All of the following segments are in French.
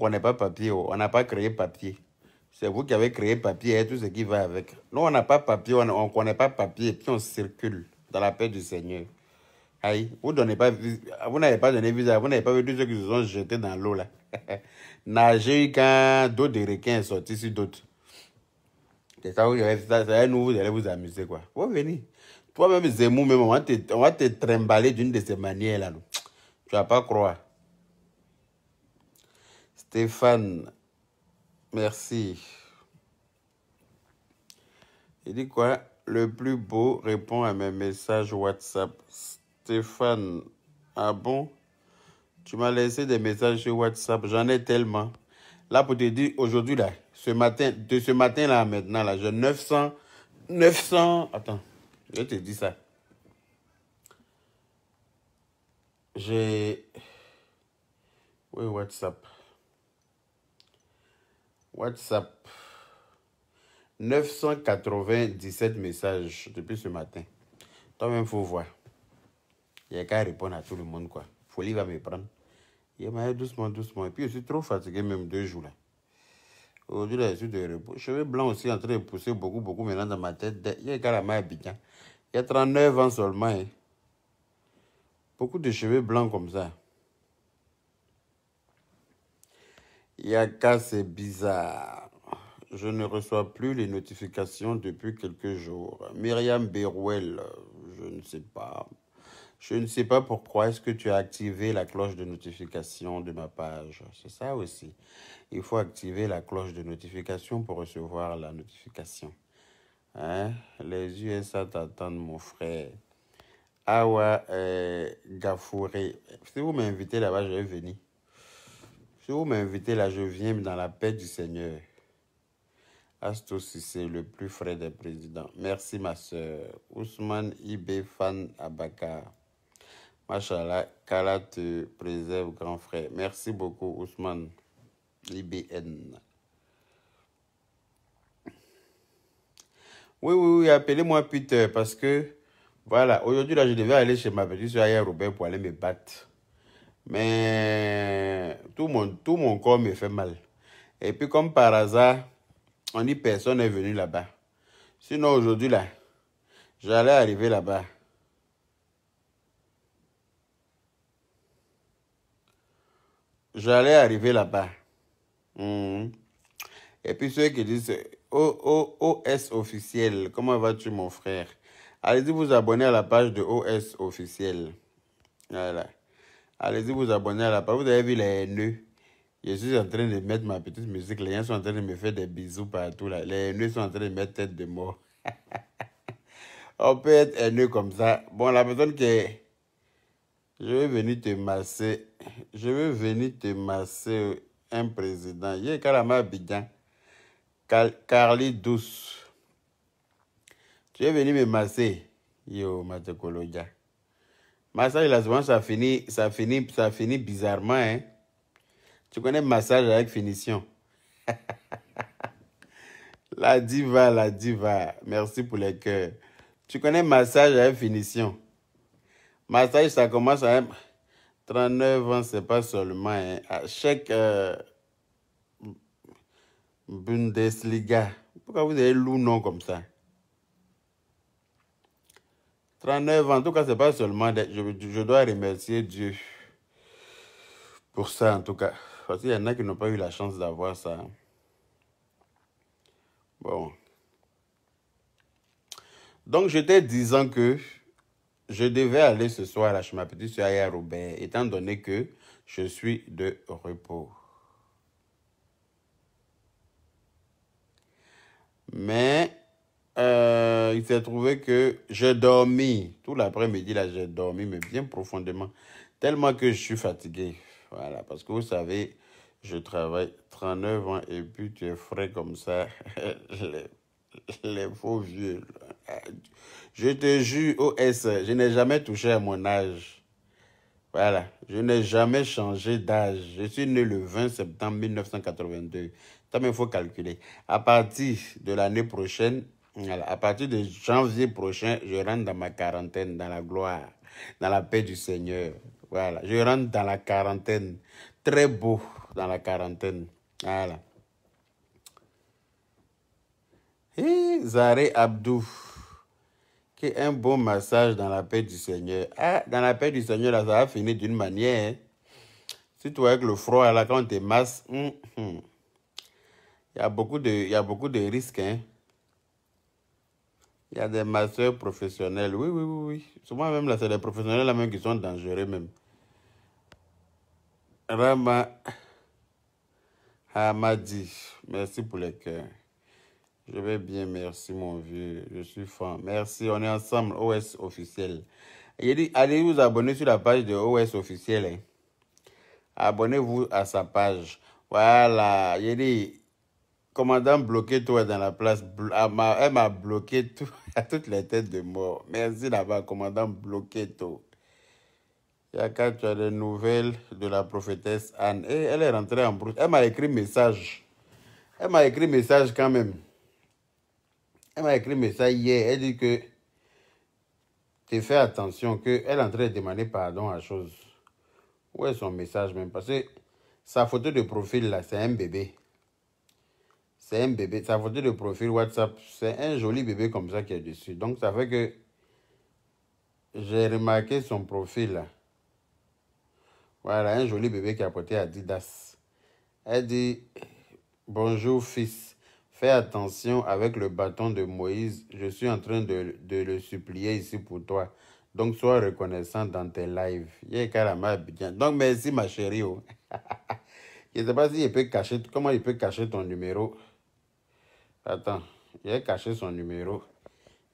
prenez pas papier. On n'a pas créé papier. C'est vous qui avez créé papier et tout ce qui va avec. Nous, on n'a pas papier, on ne connaît pas papier, et puis on circule dans la paix du Seigneur. Aïe, vous n'avez pas donné visa, vous n'avez pas vu tous ceux qui se sont jetés dans l'eau là. Nager quand d'autres de requins sont sortis sur d'autres. C'est ça, ça, nous, vous allez vous amuser quoi. Vous venez. Toi-même, Zemmour, même, on va te trimballer d'une de ces manières là. Tu vas pas croire. Stéphane, merci. Il dit quoi? Le plus beau répond à mes messages WhatsApp. Stéphane, ah bon? Tu m'as laissé des messages sur WhatsApp. J'en ai tellement. Là, pour te dire, aujourd'hui, là, de ce matin, là, maintenant, là, j'ai 900, attends, je te dis ça. J'ai, oui, WhatsApp. 997 messages depuis ce matin. Toi-même, il faut voir. Il n'y a qu'à répondre à tout le monde, quoi. Folie va me prendre. Il m'a dit doucement, doucement. Et puis, je suis trop fatigué, même 2 jours, là. Aujourd'hui, là, je suis de repos. Cheveux blancs aussi en train de pousser beaucoup maintenant dans ma tête. Il y a qu'à la main Abidjan. Il y a 39 ans seulement. Hein. Beaucoup de cheveux blancs comme ça. Yaka, c'est bizarre. Je ne reçois plus les notifications depuis quelques jours. Myriam Berouel, je ne sais pas. Je ne sais pas pourquoi est-ce que tu as activé la cloche de notification de ma page. C'est ça aussi. Il faut activer la cloche de notification pour recevoir la notification. Hein? Les USA t'attendent, mon frère. Awa Gafouré. Si vous m'invitez là-bas, je vais venir. Si vous m'invitez là, je viens dans la paix du Seigneur. Asto Sissé, le plus frais des présidents. Merci, ma soeur. Ousmane Ibé Fan Abaka. Machallah, qu'Allah te préserve, grand frère. Merci beaucoup, Ousmane IBN. Oui, appelez-moi Peter parce que, voilà, aujourd'hui, là, je devais aller chez ma petite soeur hier, Robert, pour aller me battre. Mais tout mon corps me fait mal. Et puis, comme par hasard, on dit personne n'est venu là-bas. Sinon, aujourd'hui, là, j'allais arriver là-bas. Et puis ceux qui disent OS officiel, comment vas-tu mon frère? Allez-y vous abonner à la page de OS officiel. Voilà. Allez-y vous abonner à la page. Vous avez vu les nœuds. Je suis en train de mettre ma petite musique. Les gens sont en train de me faire des bisous partout là. Les nœuds sont en train de mettre tête de mort. On peut être haineux comme ça. Bon, la personne qui est... Je vais venir te masser. Je vais venir te masser un président. Il y a Kalama Abidjan. Carly Douce. Tu es venu me masser. Yo, Matekoloja. Massage, là, souvent, ça finit bizarrement, hein. Tu connais massage avec finition. La diva. Merci pour les cœurs. Tu connais massage avec finition. Massage, ça commence à 39 ans, c'est pas seulement, hein. À chaque Bundesliga. Pourquoi vous avez loup nom comme ça? 39 ans, en tout cas, c'est pas seulement... Je dois remercier Dieu pour ça, en tout cas. Parce qu'il y en a qui n'ont pas eu la chance d'avoir ça. Bon. Donc, j'étais disant que je devais aller ce soir chez ma petite soeur à Robert, étant donné que je suis de repos. Mais il s'est trouvé que j'ai dormi. Tout l'après-midi, là, j'ai dormi, mais bien profondément. Tellement que je suis fatigué. Voilà, parce que vous savez, je travaille 39 ans et puis tu es frais comme ça. Les faux vieux. Je te jure, OS, je n'ai jamais touché à mon âge. Voilà, je n'ai jamais changé d'âge. Je suis né le 20 septembre 1982. Il faut calculer. À partir de l'année prochaine, voilà, à partir de janvier prochain, je rentre dans ma quarantaine, dans la gloire, dans la paix du Seigneur. Voilà, je rentre dans la quarantaine. Très beau. dans la quarantaine. Voilà. Et Zaré Abdou, qui est un bon massage dans la paix du Seigneur. Ah, dans la paix du Seigneur, là, ça va finir d'une manière. Hein. Si tu vois avec le froid, là, quand on te masse, il y a beaucoup de risques. Hein. Il y a des masseurs professionnels. Oui, oui, oui, oui. Souvent même, là, c'est des professionnels là même qui sont dangereux même. Rama Hamadi, merci pour les cœurs. Je vais bien, merci mon vieux. Je suis fan. Merci, on est ensemble, OS officiel. Il dit, allez vous abonner sur la page de OS officiel. Hein. Abonnez-vous à sa page. Voilà, il dit, commandant bloqué toi dans la place. Elle m'a bloqué tout, à toutes les têtes de mort. Merci là-bas, commandant bloqué tout. Yaka, tu as des nouvelles de la prophétesse Anne. Et elle est rentrée en brousse. Elle m'a écrit message. Elle m'a écrit message quand même. Elle m'a écrit message hier. Elle dit que tu fais attention, qu'elle est en train de demander pardon à chose. Où est son message même? Parce que sa photo de profil là, c'est un bébé. C'est un bébé. Sa photo de profil WhatsApp, c'est un joli bébé comme ça qui est dessus. Donc ça fait que j'ai remarqué son profil là. Voilà, un joli bébé qui a porté Adidas. Elle dit, bonjour fils, fais attention avec le bâton de Moïse. Je suis en train de le supplier ici pour toi. Donc, sois reconnaissant dans tes lives. Donc, merci ma chérie. Oh. Je ne sais pas si il peut cacher, comment il peut cacher ton numéro. Attends, il a caché son numéro.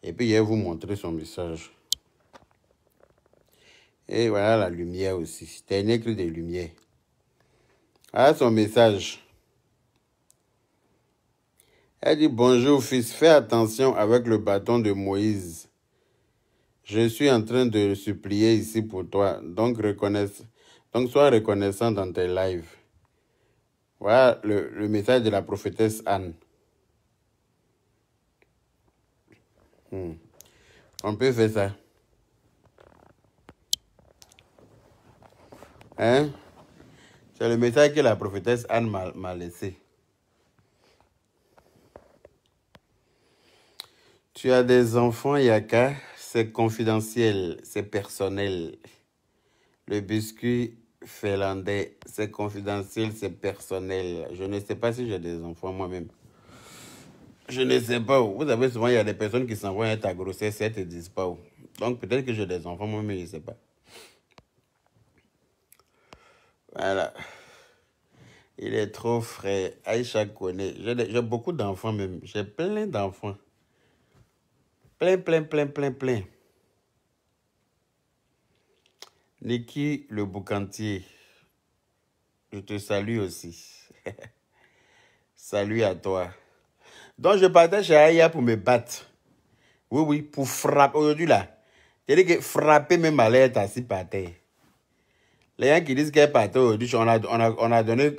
Et puis, il va vous montrer son message. Et voilà la lumière aussi. C'était un écrit de lumière. Voilà son message. Elle dit, bonjour fils, fais attention avec le bâton de Moïse. Je suis en train de supplier ici pour toi. Donc sois reconnaissant dans tes lives. Voilà le message de la prophétesse Anne. On peut faire ça. Hein? C'est le message que la prophétesse Anne m'a laissé. Tu as des enfants, Yaka, c'est confidentiel, c'est personnel. Le biscuit finlandais, c'est confidentiel, c'est personnel. Je ne sais pas si j'ai des enfants moi-même. Je ne sais pas où. Vous savez, souvent, il y a des personnes qui s'envoient ta grossesse et elles ne te disent pas où. Donc, peut-être que j'ai des enfants moi-même, je ne sais pas. Voilà. Il est trop frais. Aïcha connaît. J'ai beaucoup d'enfants même. J'ai plein d'enfants. Plein. Niki le boucantier. Je te salue aussi. Salut à toi. Donc, je partais chez Aya pour me battre. Oui, pour frapper. Aujourd'hui, là, c'est-à-dire que frapper même à l'air assis par terre. Les gens qui disent qu'elle partait aujourd'hui, on a donné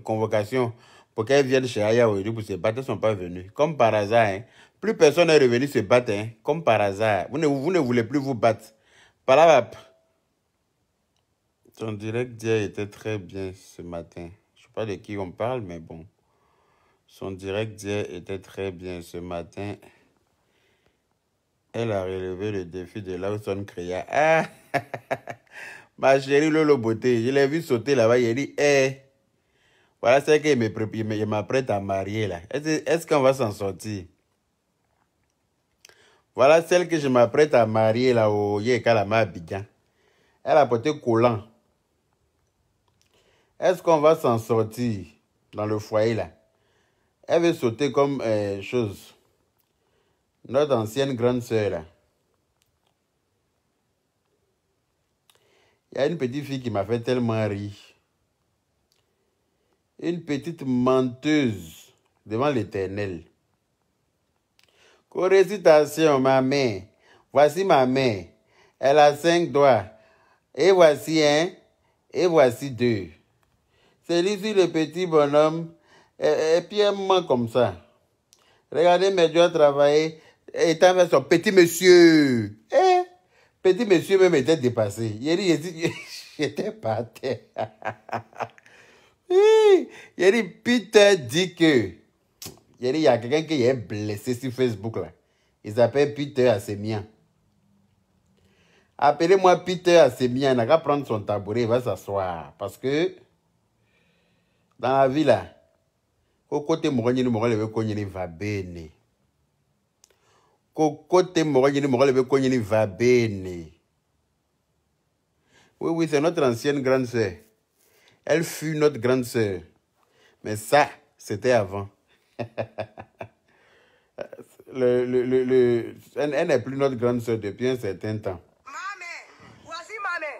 convocation pour qu'elle vienne chez Aya aujourd'hui pour se battre. Elles ne sont pas venues. Comme par hasard, hein. Plus personne n'est revenu se battre. Hein. Comme par hasard. Vous ne voulez plus vous battre. Par ton direct d'hier était très bien ce matin. Je ne sais pas de qui on parle, mais bon. Son direct d'hier était très bien ce matin. Elle a relevé le défi de Lawson Créa. Ah! Ma chérie Lolo Beauté, je l'ai vu sauter là-bas. Il a dit, voilà c'est qu'il m'apprête à marier là. Est-ce qu'on va s'en sortir? Voilà celle que je m'apprête à marier là au Yekalama Abidjan. Elle a porté collant. Est-ce qu'on va s'en sortir dans le foyer là? Elle veut sauter comme chose. Notre ancienne grande sœur là. Il y a une petite fille qui m'a fait tellement rire. Une petite menteuse devant l'Éternel. Récitation, ma main. Voici ma main. Elle a 5 doigts. Et voici un. Et voici 2. C'est ici le petit bonhomme. Et puis un moment comme ça. Regardez mes doigts travailler. Et il avec son petit monsieur. Petit monsieur même était dépassé. Il dit, j'étais par terre. Il a dit, Peter dit que... Il y a quelqu'un qui est blessé sur Facebook là. Il s'appelle Peter Assemien. Appelez-moi Peter Assemien. Il n'a qu'à prendre son tabouret, il va s'asseoir. Parce que dans la vie là, au côté Moroni, va bene. Au côté Moroni, va bene. Oui, c'est notre ancienne grande sœur. Elle fut notre grande sœur. Mais ça, c'était avant. Elle n'est plus notre grande sœur depuis un certain temps. Voici Maman,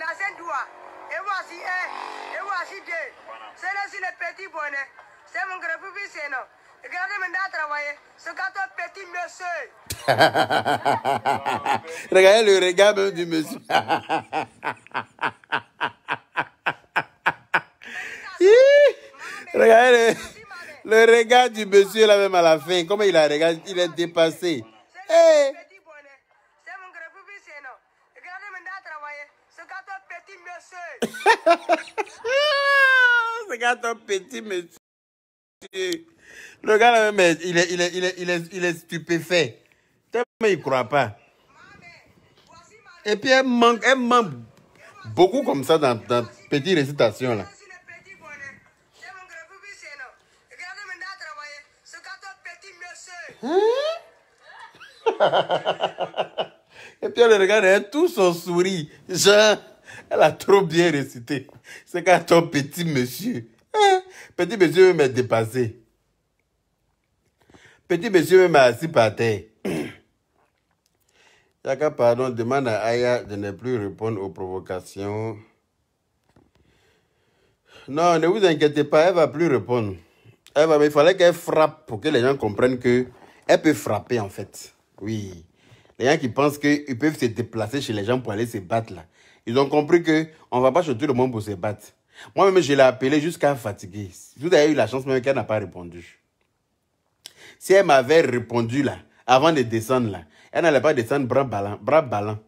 la scène doigt. Et voici un, et voici deux. C'est là sur le petit bonnet. C'est mon grand pupille, c'est non. Regardez maintenant à travailler. Ce gâteau petit monsieur. Regardez le regard même du monsieur. Regardez le regard du monsieur là même à la fin. Comment il a regardé, il est dépassé. Hey. C'est mon grand pupille, c'est non. Regardez maintenant à travailler. Ce gâteau petit monsieur. Ce gâteau petit monsieur. Le gars là même, il est stupéfait. Tellement il ne croit pas. Et puis elle manque beaucoup comme ça dans petite récitation là. Et puis elle regarde tout son sourire. Genre, elle a trop bien récité. C'est quand ton petit monsieur. Petit monsieur m'a dépassé. Petit monsieur m'a assis par terre. Yaka, pardon, demande à Aya de ne plus répondre aux provocations. Non, ne vous inquiétez pas, elle ne va plus répondre. Mais il fallait qu'elle frappe pour que les gens comprennent qu'elle peut frapper en fait. Oui. Les gens qui pensent qu'ils peuvent se déplacer chez les gens pour aller se battre là. Ils ont compris qu'on ne va pas chez tout le monde pour se battre. Moi-même, je l'ai appelée jusqu'à fatiguer. Vous avez eu la chance même qu'elle n'a pas répondu. Si elle m'avait répondu là, avant de descendre là, elle n'allait pas descendre bras ballants.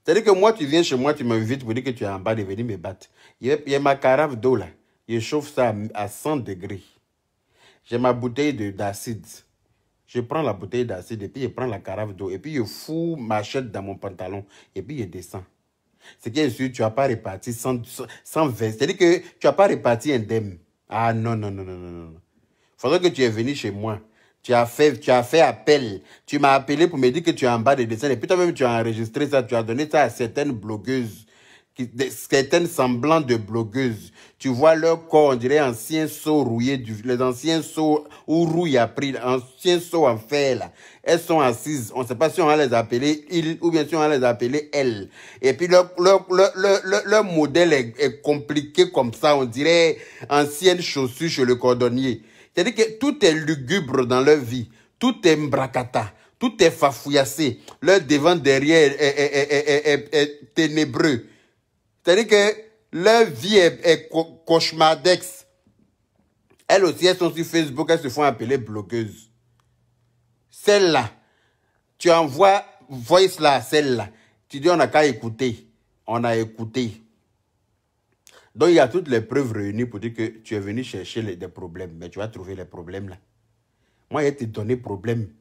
C'est-à-dire que moi, tu viens chez moi, tu m'invites pour dire que tu es en bas de venir me battre. Il y a ma carafe d'eau là. Je chauffe ça à 100 degrés. J'ai ma bouteille d'acide. Je prends la bouteille d'acide et puis je prends la carafe d'eau et puis je fous ma chette dans mon pantalon et puis je descends. C'est que sûr, tu n'as pas réparti sans veste. C'est-à-dire que tu n'as pas réparti indemne. Ah non. Il faudrait que tu es venu chez moi. Tu as fait appel. Tu m'as appelé pour me dire que tu es en bas de dessin. Et puis toi-même, tu as enregistré ça. Tu as donné ça à certaines blogueuses. Certaines semblants de blogueuses. Tu vois leur corps, on dirait anciens seaux rouillés. Les anciens seaux où rouille a pris. Anciens seaux en fer là. Elles sont assises. On ne sait pas si on va les appeler il ou bien si on va les appeler elle. Et puis leur modèle est compliqué comme ça. On dirait anciennes chaussures chez le cordonnier. C'est-à-dire que tout est lugubre dans leur vie. Tout est mbracata. Tout est fafouillassé. Leur devant derrière est ténébreux. C'est-à-dire que leur vie est cauchemardex. Elles aussi, elles sont sur Facebook, elles se font appeler blogueuses. Celle-là, tu envoies voice là, celle-là. Tu dis, on n'a qu'à écouter. On a écouté. Donc, il y a toutes les preuves réunies pour dire que tu es venu chercher des problèmes. Mais tu vas trouver les problèmes là. Moi, il t'ai donné problème.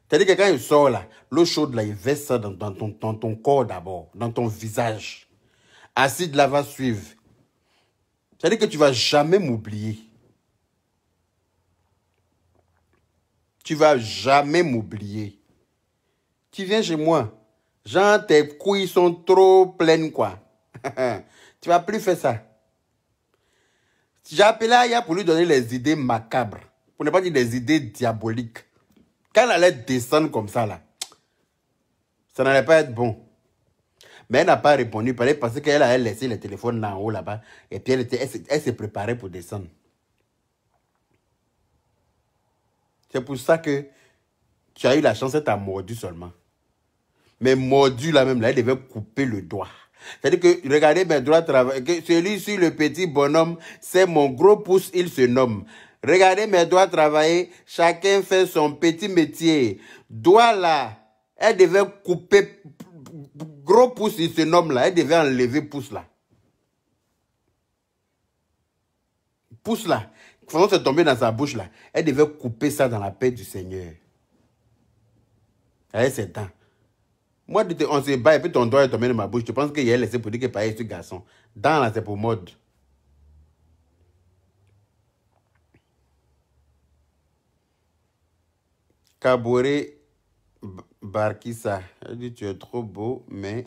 C'est-à-dire que quand il sort là, l'eau chaude là, il verse ça dans ton corps d'abord, dans ton visage. Acide là va suivre. C'est-à-dire que tu ne vas jamais m'oublier. Tu ne vas jamais m'oublier. Tu viens chez moi. Genre, tes couilles sont trop pleines, quoi. Tu ne vas plus faire ça. J'ai appelé Aya pour lui donner les idées macabres. Pour ne pas dire des idées diaboliques. Quand elle allait descendre comme ça, là, ça n'allait pas être bon. Mais elle n'a pas répondu parce qu'elle a laissé le téléphone là en haut là-bas. Et puis elle s'est préparée pour descendre. C'est pour ça que tu as eu la chance, elle t'a mordu seulement. Mais mordu là même, là, elle devait couper le doigt. C'est-à-dire que, regardez mes doigts travailler. Celui-ci, le petit bonhomme, c'est mon gros pouce, il se nomme. Regardez mes doigts travailler, chacun fait son petit métier. Doigt là, elle devait couper, gros pouce, il se nomme là, elle devait enlever pouce là. pousse là. Quand c'est tombé dans sa bouche là, elle devait couper ça dans la paix du Seigneur. Elle c'est temps. Moi, on se bat et puis ton doigt est tombé dans ma bouche. Tu penses qu'il a laissé pour dire que pareil ce garçon. Dans là, c'est pour mode. Kaboré Barkissa. Elle dit tu es trop beau, mais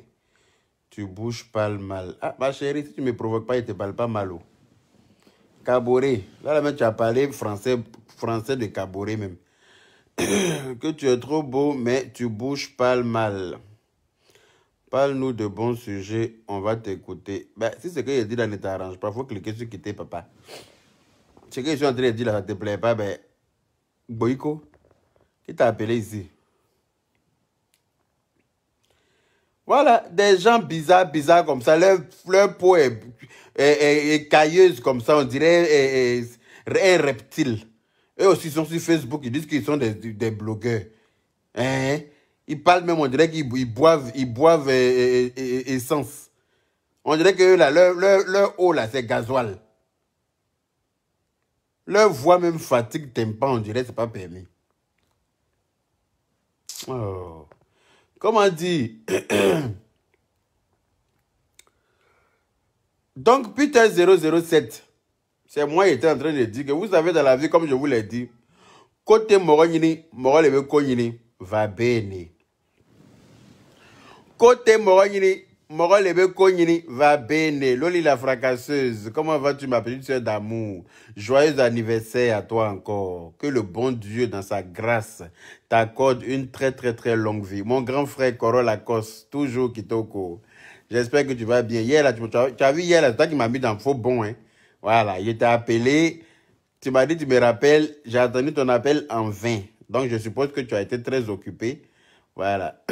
tu bouges pas le mal. Ah, ma chérie, si tu ne me provoques pas, il ne te parle pas mal. Kaboré. Là, même, tu as parlé français de Kaboré même. Que tu es trop beau, mais tu bouges pas le mal. Parle-nous de bons sujets, on va t'écouter. Ben, si ce que je dis là ne t'arrange pas, il faut cliquer sur quitter, papa. Ce que je suis en train de dire là, ça ne te plaît pas, ben, Boïko, qui t'a appelé ici? Voilà, des gens bizarres comme ça, leur peau est cailleuse comme ça, on dirait un reptile. Eux aussi sont sur Facebook, ils disent qu'ils sont des blogueurs. Hein? Ils parlent même, on dirait qu'ils boivent essence. On dirait que là, leur eau, là, c'est gasoil. Leur voix même fatigue, t'aimes pas, on dirait que c'est pas permis. Oh. Comment dire? Donc, Peter 007, c'est moi qui étais en train de dire que vous savez dans la vie, comme je vous l'ai dit, côté Moronyini, Morolebe Konyini, va bene. Côté Moronyini, Morolebe Konyini, va bene. Loli la fracasseuse, comment vas-tu ma petite soeur d'amour? Joyeux anniversaire à toi encore. Que le bon Dieu, dans sa grâce, t'accorde une très très très longue vie. Mon grand frère Corolla Lacoste, toujours Kitoko. J'espère que tu vas bien. Hier, là, tu as vu hier, là, c'est toi qui m'as mis dans le faux bon. Hein? Voilà, il t'a appelé. Tu m'as dit, tu me rappelles. J'ai attendu ton appel en vain. Donc, je suppose que tu as été très occupé. Voilà.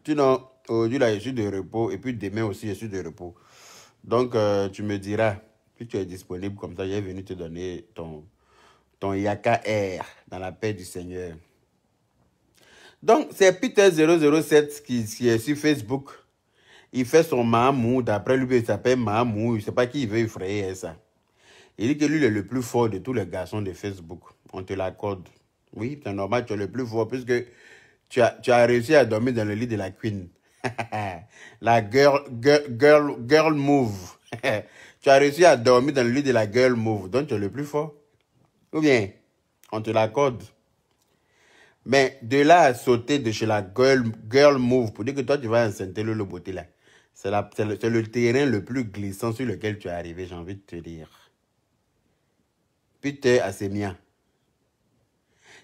Sinon, aujourd'hui, là, je suis de repos. Et puis, demain aussi, je suis de repos. Donc, tu me diras, si tu es disponible comme ça, j'ai venu te donner ton Yaka Air dans la paix du Seigneur. Donc, c'est Peter 007 qui est sur Facebook. Il fait son Mahamou, d'après lui, il s'appelle Mahamou, je ne sais pas qui il veut effrayer ça. Il dit que lui, il est le plus fort de tous les garçons de Facebook. On te l'accorde. Oui, c'est normal, tu es le plus fort, puisque tu as réussi à dormir dans le lit de la queen. La girl move. Tu as réussi à dormir dans le lit de la girl move, donc tu es le plus fort. Ou bien, on te l'accorde. Mais de là à sauter de chez la girl move, pour dire que toi, tu vas enceinter le beauté là. C'est le terrain le plus glissant sur lequel tu es arrivé, j'ai envie de te dire. Peter Asemia.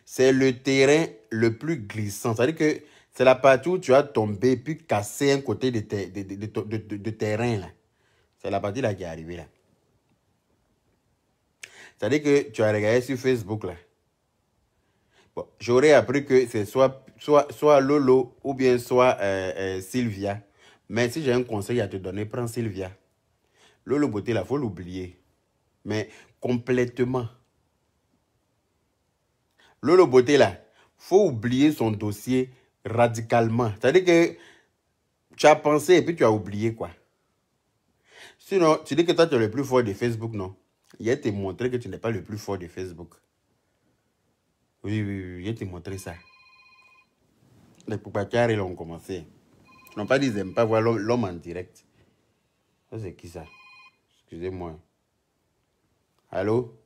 C'est le terrain le plus glissant. C'est-à-dire que c'est la partie où tu as tombé puis cassé un côté de terrain. Là. C'est la partie là qui est arrivée là. C'est-à-dire que tu as regardé sur Facebook là. Bon, j'aurais appris que c'est soit Lolo ou bien soit Sylvia. Mais si j'ai un conseil à te donner, prends Sylvia. Lolo Beauté, là, il faut l'oublier. Mais complètement. Lolo Beauté, là, il faut oublier son dossier radicalement. C'est-à-dire que tu as pensé et puis tu as oublié, quoi. Sinon, tu dis que toi, tu es le plus fort de Facebook, non? Il a te montré que tu n'es pas le plus fort de Facebook. Oui, il a te montré ça. Les poupacards, ils ont commencé. Ils n'ont pas dit qu'ils n'aiment pas voir l'homme en direct. Ça, c'est qui ça? Excusez-moi. Allô?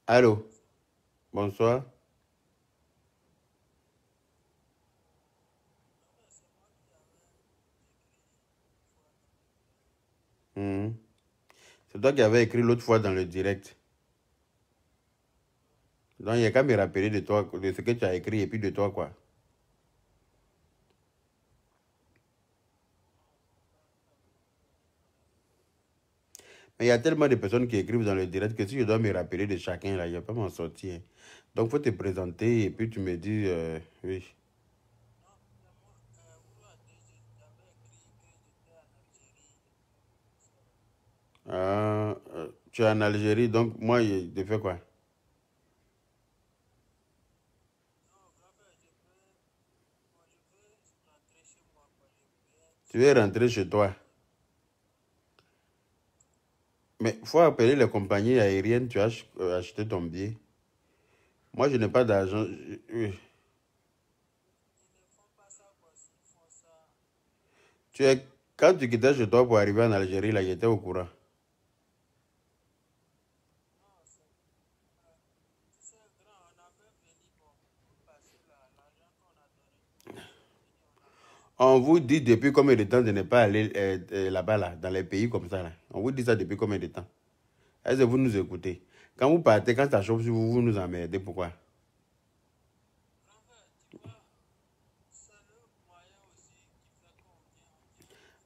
Allô? Bonsoir. C'est toi qui avais écrit l'autre fois dans le direct. Donc, il n'y a qu'à me rappeler de toi, de ce que tu as écrit et puis de toi, quoi. Mais il y a tellement de personnes qui écrivent dans le direct que si je dois me rappeler de chacun, là, je ne vais pas m'en sortir. Donc, il faut te présenter et puis tu me dis, oui. Tu es en Algérie, donc moi, je fais quoi? Tu veux rentrer chez toi? Mais il faut appeler les compagnies aériennes, tu as acheté ton billet. Moi, je n'ai pas d'argent. Oui. Quand tu quittais chez toi pour arriver en Algérie, là, j'étais au courant. On vous dit depuis combien de temps de ne pas aller là-bas, là, dans les pays comme ça, là. On vous dit ça depuis combien de temps? Est-ce que vous nous écoutez? Quand vous partez, quand ça chauffe sur vous, vous nous emmerdez. Pourquoi?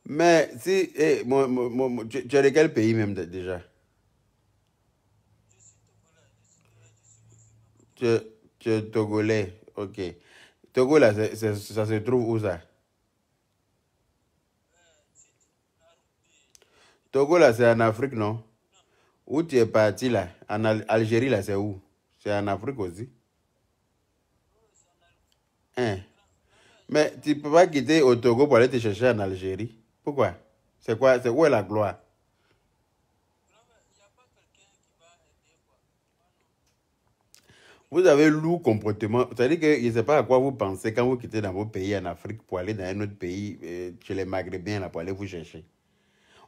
Mais si, tu es de quel pays même déjà? Tu, tu es togolais, ok. Togo, là, ça se trouve où ça? Togo, là, c'est en Afrique, non? Où tu es parti, là? En Algérie, là, c'est où? C'est en Afrique aussi. Hein? Mais tu ne peux pas quitter au Togo pour aller te chercher en Algérie. Pourquoi? C'est quoi? C'est où est la gloire? Vous avez lourd comportement. C'est-à-dire que je ne sais pas à quoi vous pensez quand vous quittez dans vos pays en Afrique pour aller dans un autre pays, chez les Maghrébins, là, pour aller vous chercher.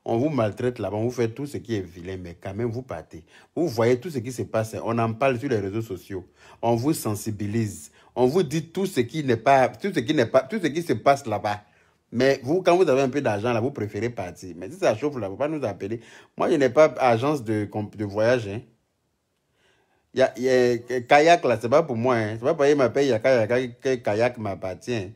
On vous maltraite là-bas, on vous fait tout ce qui est vilain, mais quand même vous partez. Vous voyez tout ce qui se passe, on en parle sur les réseaux sociaux. On vous sensibilise. On vous dit tout ce qui n'est pas, tout ce qui n'est pas, tout ce qui se passe là-bas. Mais vous, quand vous avez un peu d'argent là, vous préférez partir. Mais si ça chauffe là, vous ne pouvez pas nous appeler. Moi, je n'ai pas agence de voyage. Hein. Il y a kayak là, c'est pas pour moi. Hein. C'est pas pour qu'il m'appelle, il y a kayak m'appartient. Hein.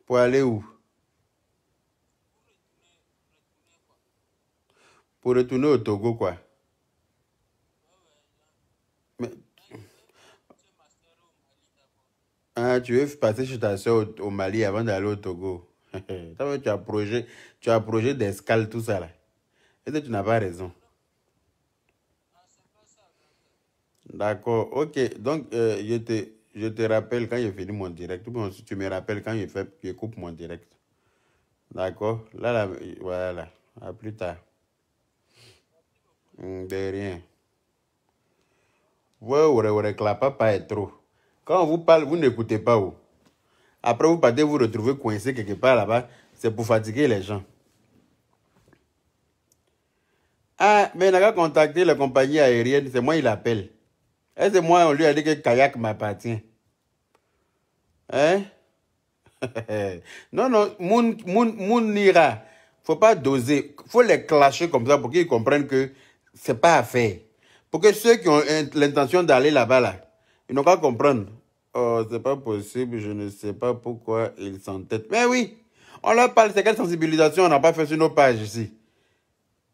Pour aller où? Pour retourner au Togo, quoi. Mais, ah, tu veux passer chez ta soeur au Mali avant d'aller au Togo. Tu as projet d'escale, tout ça là. Et tu n'as pas raison. D'accord, ok. Donc, je te rappelle quand j'ai fini mon direct. Ou bien si tu me rappelles quand je coupe mon direct. D'accord? Là, voilà. À plus tard. De rien. Ouais, papa est trop. Quand on vous parle, vous n'écoutez pas. Où. Après, vous partez vous retrouver coincé quelque part là-bas. C'est pour fatiguer les gens. Ah, mais il n'a qu'à contacter la compagnie aérienne. C'est moi, il appelle. Et c'est moi, on lui a dit que kayak m'appartient. Hein? Non, non, moun n'ira. Faut pas doser. Faut les clasher comme ça pour qu'ils comprennent que c'est pas à faire. Pour que ceux qui ont l'intention d'aller là-bas, là, ils n'ont qu'à comprendre. Oh, c'est pas possible, je ne sais pas pourquoi ils s'entêtent. Mais oui, on leur parle, c'est quelle sensibilisation on n'a pas fait sur nos pages ici.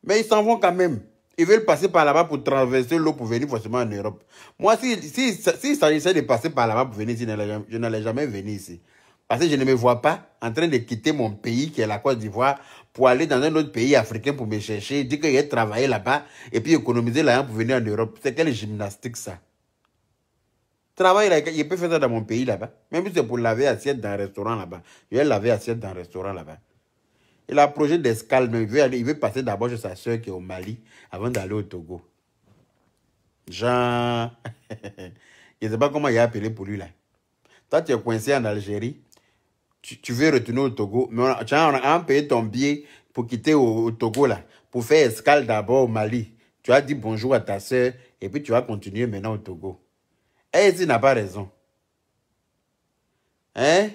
Mais ils s'en vont quand même. Ils veulent passer par là-bas pour traverser l'eau pour venir forcément en Europe. Moi, si s'agissait de passer par là-bas pour venir ici, je n'allais jamais venir ici. Parce que je ne me vois pas en train de quitter mon pays, qui est la Côte d'Ivoire, pour aller dans un autre pays africain pour me chercher, dire que j'ai travaillé là-bas et puis économiser l'argent pour venir en Europe. C'est quelle gymnastique ça? Travail là, je peux faire ça dans mon pays là-bas. Même si c'est pour laver assiette dans un restaurant là-bas. Je vais laver assiette dans un restaurant là-bas. Il a un projet d'escale, mais il veut passer d'abord chez sa soeur qui est au Mali avant d'aller au Togo. Jean, je ne sais pas comment il a appelé pour lui là. Toi, tu es coincé en Algérie, tu veux retourner au Togo, mais on a payé ton billet pour quitter au Togo là, pour faire escale d'abord au Mali. Tu as dit bonjour à ta soeur et puis tu vas continuer maintenant au Togo. Et il n'a pas raison. Hein?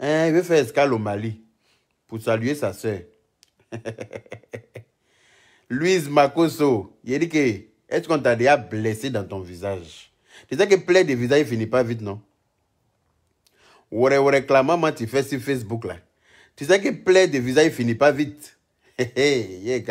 Il veut faire escale au Mali pour saluer sa soeur. Louise Makoso, il dit que est-ce qu'on t'a déjà blessé dans ton visage? Tu sais que plein de visage, il finit pas vite, non? Ou réclamement, tu fais sur Facebook là. Tu sais que plein de visage, il finit pas vite. C'est-à-dire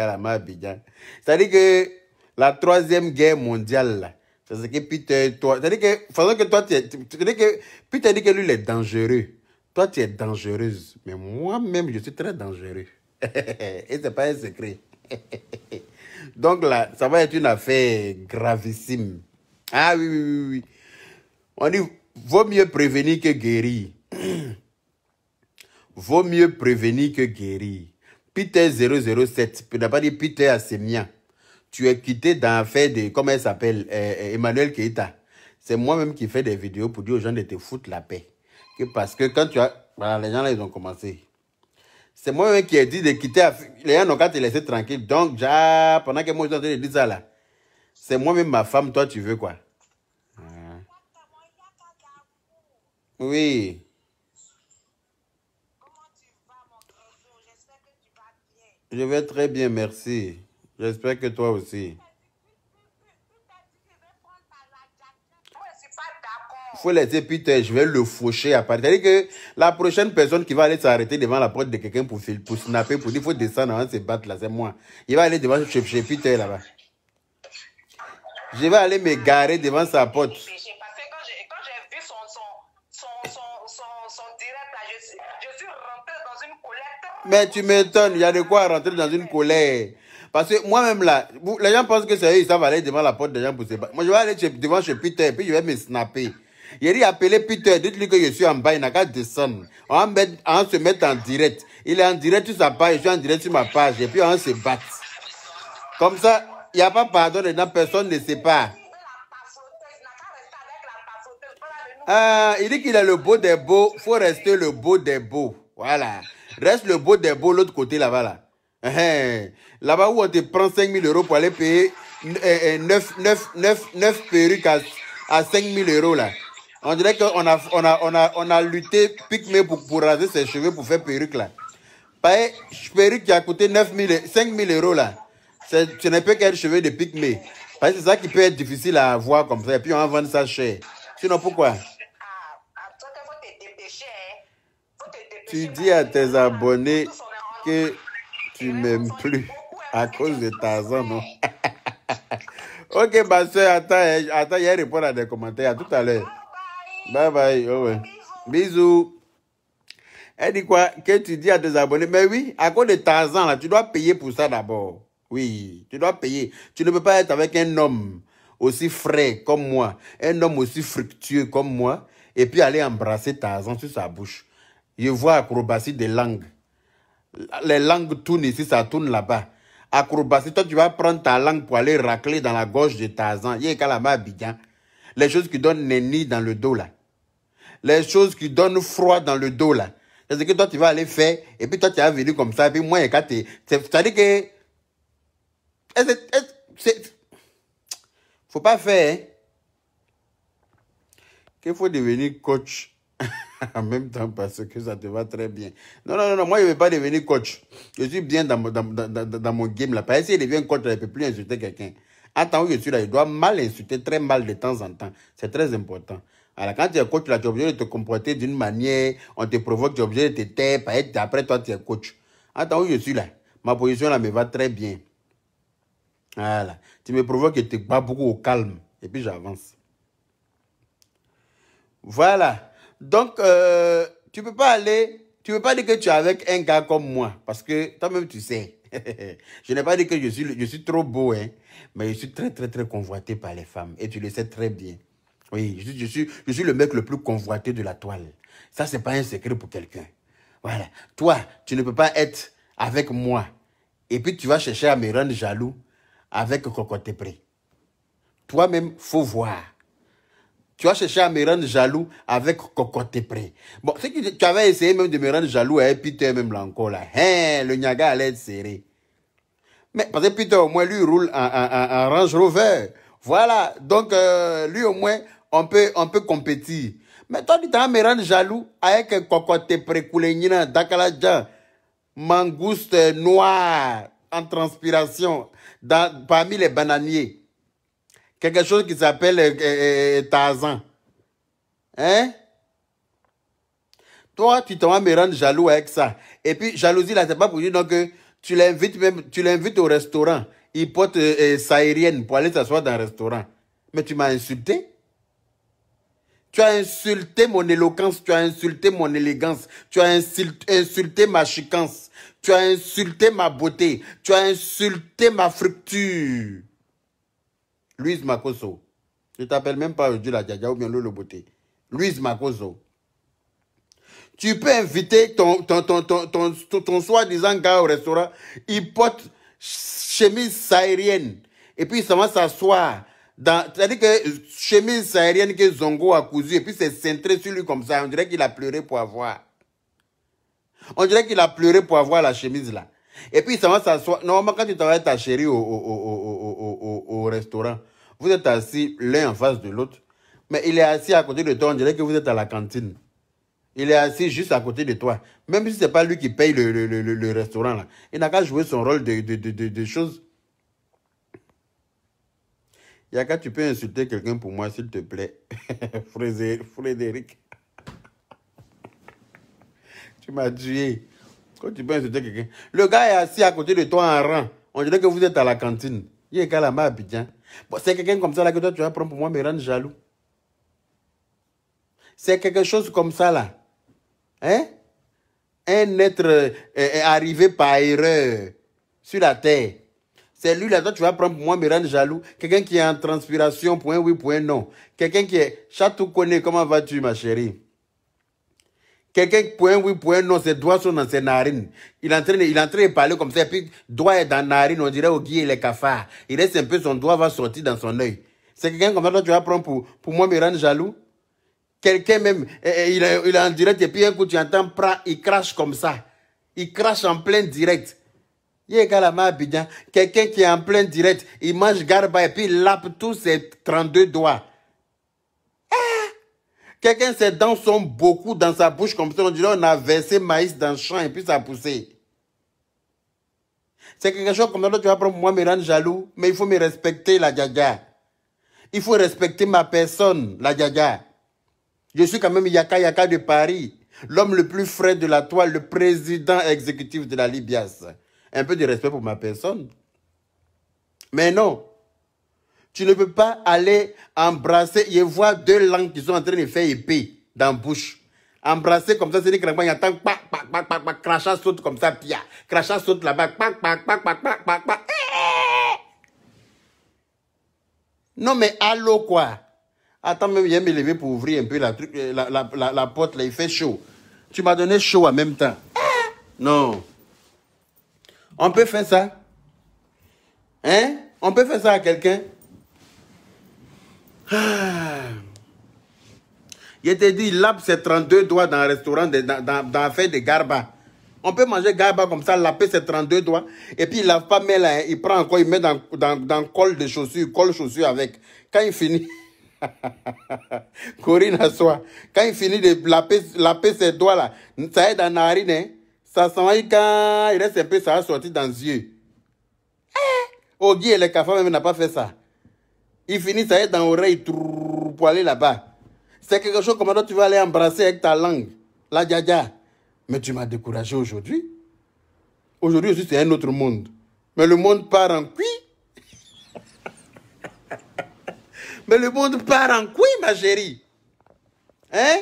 que la troisième guerre mondiale là, c'est ce que Peter, toi, c'est-à-dire que, façon que toi, c'est-à-dire que Peter dit que lui, il est dangereux. Toi, tu es dangereuse. Mais moi-même, je suis très dangereux. Et c'est pas un secret. Donc là, ça va être une affaire gravissime. Ah oui, oui, oui, oui. On dit, vaut mieux prévenir que guérir. Vaut mieux prévenir que guérir. Peter 007, tu n'as pas dit Peter Assemia. Tu es quitté dans l'affaire de, comment elle s'appelle, Emmanuel Keita. C'est moi-même qui fais des vidéos pour dire aux gens de te foutre la paix. Que parce que quand tu as... Voilà, les gens là, ils ont commencé. C'est moi-même qui ai dit de quitter... Les gens n'ont qu'à te laisser tranquille. Donc, déjà, pendant que moi, je suis en train de dire ça là, c'est moi-même ma femme, toi, tu veux quoi? Oui. Je vais très bien, merci. J'espère que toi aussi. Il faut laisser Peter, je vais le faucher à part. C'est-à-dire que la prochaine personne qui va aller s'arrêter devant la porte de quelqu'un pour snapper, pour dire qu'il faut descendre avant de se battre là, c'est moi. Il va aller devant chez Peter là-bas. Je vais aller me garer devant sa porte. Parce que quand j'ai vu son direct là, je suis rentré dans une colère. Mais tu m'étonnes, il y a de quoi rentrer dans une colère. Parce que moi-même là, les gens pensent que c'est eux, ils savent aller devant la porte des gens pour se battre. Moi je vais aller devant chez Peter, puis je vais me snapper. Il dit appeler Peter, dites-lui que je suis en bas, il n'a qu'à descendre. On se met en direct. Il est en direct sur sa page, je suis en direct sur ma page, et puis on se bat. Comme ça, il n'y a pas pardon dedans, personne ne sait pas. Ah, il dit qu'il a le beau des beaux, il faut rester le beau des beaux. Voilà. Reste le beau des beaux l'autre côté là-bas là. Là-bas où on te prend 5 000 € pour aller payer 9 perruques à 5 000 € là. On dirait qu'on a lutté pygmée pour raser ses cheveux pour faire perruque là. Pareil, perruque qui a coûté 5 000 € là. Ce n'est pas qu'un cheveu de pygmée. Parce que c'est ça qui peut être difficile à avoir comme ça. Et puis on va vendre ça cher. Sinon pourquoi? Tu dis à tes abonnés que tu m'aimes plus à cause de Tarzan, non? Ok, ma soeur, attends, il y a répondre à des commentaires. À tout à l'heure. Bye bye. Oh ouais. Bisous. Elle dit quoi? Que tu dis à tes abonnés? Mais oui, à cause de Tarzan, là, tu dois payer pour ça d'abord. Oui, tu dois payer. Tu ne peux pas être avec un homme aussi frais comme moi, un homme aussi fructueux comme moi, et puis aller embrasser Tarzan sur sa bouche. Je vois acrobatie des langues. Les langues tournent ici, ça tourne là-bas. Acrobatie, toi tu vas prendre ta langue pour aller racler dans la gorge de Tarzan. Les choses qui donnent nenni dans le dos là. Les choses qui donnent froid dans le dos là. C'est ce que toi tu vas aller faire, et puis toi tu vas venir comme ça, et puis moi, c'est-à-dire que... Faut pas faire, hein. Qu'il faut devenir coach en même temps parce que ça te va très bien. Non, moi je ne veux pas devenir coach. Je suis bien dans mon game là. Parce que s'il devient coach, il ne peut plus insulter quelqu'un. Attends, où je suis là, il doit mal insulter, très mal de temps en temps. C'est très important. Alors quand tu es coach, là, tu es obligé de te comporter d'une manière, on te provoque, tu es obligé de te taire, après toi tu es coach. Attends, où je suis là, ma position là me va très bien. Voilà. Tu me provoques et tu te bats beaucoup au calme. Et puis j'avance. Voilà. Donc, tu peux pas dire que tu es avec un gars comme moi. Parce que toi-même, tu sais. Je n'ai pas dit que je suis trop beau, hein. Mais je suis très, très, très convoité par les femmes. Et tu le sais très bien. Oui, je suis le mec le plus convoité de la toile. Ça, c'est pas un secret pour quelqu'un. Voilà. Toi, tu ne peux pas être avec moi. Et puis, tu vas chercher à me rendre jaloux avec Cocotte Pré. Toi-même, faut voir. Tu vas chercher à me rendre jaloux avec Cocotte Pré. Bon, c'est que tu avais essayé même de me rendre jaloux avec Peter même là encore là. Hein, le Niaga allait être serré. Mais parce que Peter au moins lui roule en Range Rover. Voilà. Donc lui au moins on peut compétir. Mais toi tu vas me rendre jaloux avec Cocotte Pré Koulenina Dakaladja. Mangouste noir en transpiration parmi les bananiers. Quelque chose qui s'appelle Tarzan. Hein? Toi, tu te vas me rendre jaloux avec ça. Et puis, jalousie, là, c'est pas pour dire donc que tu l'invites au restaurant. Il porte saïrienne pour aller s'asseoir dans le restaurant. Mais tu m'as insulté. Tu as insulté mon éloquence, tu as insulté mon élégance, tu as insulté ma chicance. Tu as insulté ma beauté. Tu as insulté ma fructure. Louise Makoso. Je ne t'appelle même pas aujourd'hui la Djadia ou bien le beauté. Louise Makoso. Tu peux inviter ton soi-disant gars au restaurant. Il porte chemise saharienne. Et puis il s'en va s'asseoir. C'est-à-dire que chemise saharienne que Zongo a cousu. Et puis c'est centré sur lui comme ça. On dirait qu'il a pleuré pour avoir. On dirait qu'il a pleuré pour avoir la chemise là. Et puis il s'en va s'asseoir. Normalement, quand tu travailles avec ta chérie au restaurant, vous êtes assis l'un en face de l'autre. Mais il est assis à côté de toi. On dirait que vous êtes à la cantine. Il est assis juste à côté de toi. Même si ce n'est pas lui qui paye le restaurant là. Il n'a qu'à jouer son rôle de choses. Yaka, tu peux insulter quelqu'un pour moi, s'il te plaît. Frédéric. Tu m'as tué. Quand tu peux insulter quelqu'un. Le gars est assis à côté de toi en rang. On dirait que vous êtes à la cantine. Il est à Abidjan. Bon, c'est quelqu'un comme ça là que toi tu vas prendre pour moi, me rendre jaloux. C'est quelque chose comme ça là. Hein? Un être arrivé par erreur sur la terre. C'est lui là, toi tu vas prendre pour moi, me rendre jaloux. Quelqu'un qui est en transpiration, point oui, point non. Quelqu'un qui est chatou connaît, comment vas-tu ma chérie? Quelqu'un, point oui, point non, ses doigts sont dans ses narines. Il est en train de parler comme ça, et puis doigt est dans la narine, on dirait au guille et les cafards. Il reste un peu, son doigt va sortir dans son œil. C'est quelqu'un comme ça, toi tu vas prendre pour moi, me rendre jaloux. Quelqu'un même, il est en direct, et puis un coup tu entends, il crache comme ça. Il crache en plein direct. Quelqu'un qui est en plein direct, il mange garba et puis il lape tous ses 32 doigts. Quelqu'un, ses dents sont beaucoup dans sa bouche comme ça. On dirait on a versé maïs dans le champ et puis ça a poussé. C'est quelque chose comme ça, tu vas prendre moi, me rendre jaloux. Mais il faut me respecter, la Djadia. Il faut respecter ma personne, la Djadia. Je suis quand même Yaka de Paris. L'homme le plus frais de la toile, le président exécutif de la Libias. Un peu de respect pour ma personne. Mais non. Tu ne peux pas aller embrasser. Je vois deux langues qui sont en train de faire épée dans la bouche. Embrasser comme ça, c'est dire que il y a crachat saute comme ça, pia. Crachat saute là-bas, Non mais allô quoi? Attends, même je vais me lever pour ouvrir un peu la porte là, il fait chaud. Tu m'as donné chaud en même temps. Non. On peut faire ça? Hein? On peut faire ça à quelqu'un? Je t'ai dit, il lape ses 32 doigts dans un restaurant, dans l'affaire de garba. On peut manger garba comme ça, laper ses 32 doigts. Et puis il lave pas, mais là, il prend encore, il met dans col de chaussures, colle chaussures avec. Quand il finit, Corinne à soi, quand il finit de laper ses doigts là, ça est dans la narine, hein, ça sent quand il reste un peu, ça va sortir dans les yeux. Ogui et les cafards même n'a pas fait ça. Il finit, ça est dans l'oreille pour aller là-bas. C'est quelque chose comme ça, tu vas aller embrasser avec ta langue. La Djadia. Mais tu m'as découragé aujourd'hui. Aujourd'hui aussi, c'est un autre monde. Mais le monde part en couille. Mais le monde part en couille, ma chérie. Hein?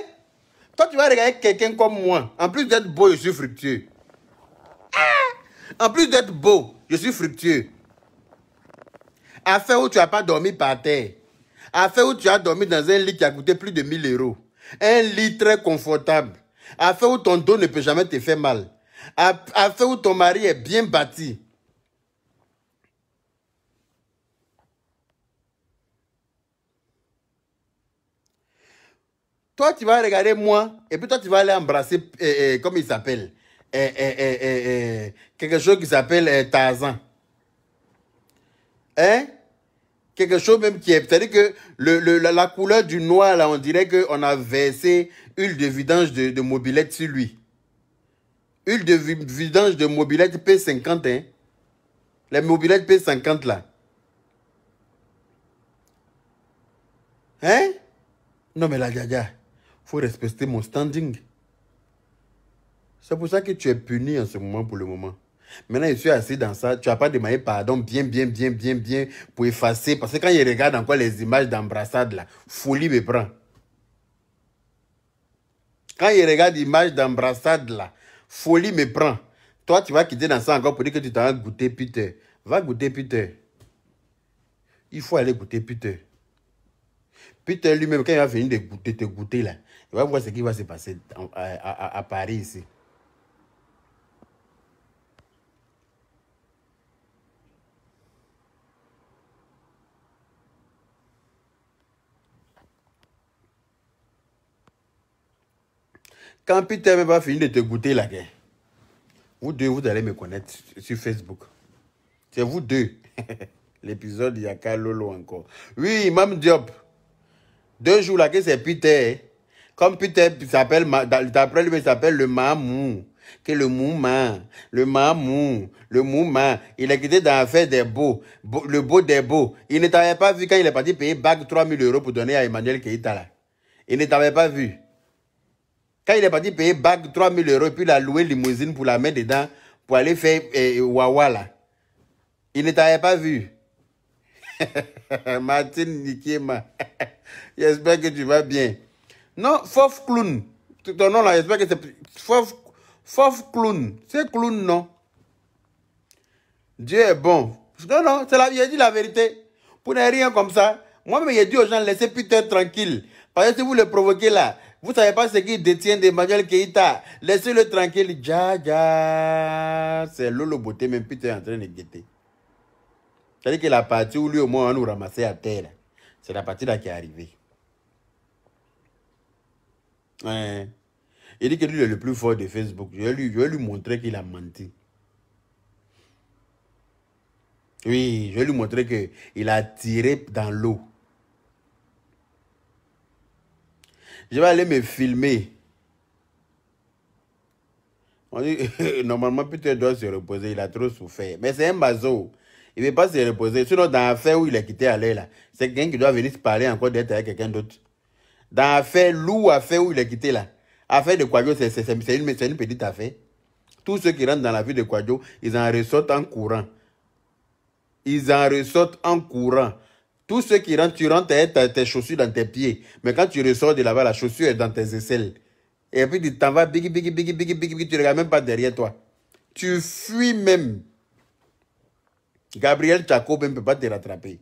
Toi, tu vas regarder quelqu'un comme moi. En plus d'être beau, je suis fructueux. En plus d'être beau, je suis fructueux. Affaire où tu n'as pas dormi par terre. Affaire où tu as dormi dans un lit qui a coûté plus de 1000 €. Un lit très confortable. Affaire où ton dos ne peut jamais te faire mal. Affaire où ton mari est bien bâti. Toi, tu vas regarder moi, et puis toi, tu vas aller embrasser, comment il s'appelle, quelque chose qui s'appelle Tarzan. Hein? Quelque chose même qui est... C'est-à-dire que la couleur du noir, là, on dirait qu'on a versé huile de vidange de mobilette sur lui. Huile de vidange de mobilette P50, hein? Les mobilettes P50, là. Hein? Non, mais la Djadia, il faut respecter mon standing. C'est pour ça que tu es puni en ce moment, pour le moment. Maintenant, je suis assis dans ça. Tu n'as pas demandé pardon bien pour effacer. Parce que quand je regarde encore les images d'embrassade, là, folie me prend. Quand je regarde l'image d'embrassade, là, folie me prend. Toi, tu vas quitter dans ça encore pour dire que tu t'en vas goûter Peter. Va goûter Peter. Il faut aller goûter Peter. Peter lui-même, quand il va venir te goûter là, il va voir ce qui va se passer à Paris ici. Quand Peter va finir de te goûter là, vous deux, vous allez me connaître sur Facebook. C'est vous deux. L'épisode, il y a qu'à Lolo encore. Oui, Mam Diop. 2 jours là, que c'est Peter. Comme Peter s'appelle, d'après lui, il s'appelle le Mamou. Que le Mouma. Le Mamou. Le Mouma. Il est quitté dans l'affaire des beaux. Le beau des beaux. Il ne t'avait pas vu quand il est parti payer bague 3 000 € pour donner à Emmanuel Keïta là. Il ne t'avait pas vu. Quand il est parti payer bague 3 000 € et puis il a loué limousine pour la mettre dedans pour aller faire Wawa là. Il ne t'avait pas vu. Martine Nikiema. J'espère que tu vas bien. Non, Fof Clown. Ton nom là, j'espère que c'est Fof Clown. C'est Clown, non? Dieu est bon. Non, non, j'ai dit la vérité. Pour ne rien comme ça. Moi-même, j'ai dit aux gens, laissez Peter tranquille. Parce que si vous le provoquez là, vous ne savez pas ce qu'il détient d'Emmanuel Keïta. Laissez-le tranquille. C'est Lolo Beauté, même Peter est en train de guetter. C'est-à-dire que la partie où lui, au moins, on nous ramassait à terre, c'est la partie là qui est arrivée. Ouais. Il dit que lui est le plus fort de Facebook. Je vais lui montrer qu'il a menti. Oui, je vais lui montrer qu'il a tiré dans l'eau. Je vais aller me filmer. On dit, normalement, Peter doit se reposer. Il a trop souffert. Mais c'est un bazo. Il ne veut pas se reposer. Sinon, dans l'affaire où il est quitté aller là, c'est quelqu'un qui doit venir se parler encore d'être avec quelqu'un d'autre. Dans l'affaire, l'affaire où il est quitté là, affaire de Kwadjo, c'est une petite affaire. Tous ceux qui rentrent dans la vie de Kwadjo, ils en ressortent en courant. Ils en ressortent en courant. Tous ceux qui rentrent, tu rentres avec tes chaussures dans tes pieds. Mais quand tu ressors de là-bas, la chaussure est dans tes aisselles. Et puis tu t'en vas, biggie, tu ne regardes même pas derrière toi. Tu fuis même. Gabriel Chaco ne peut pas te rattraper.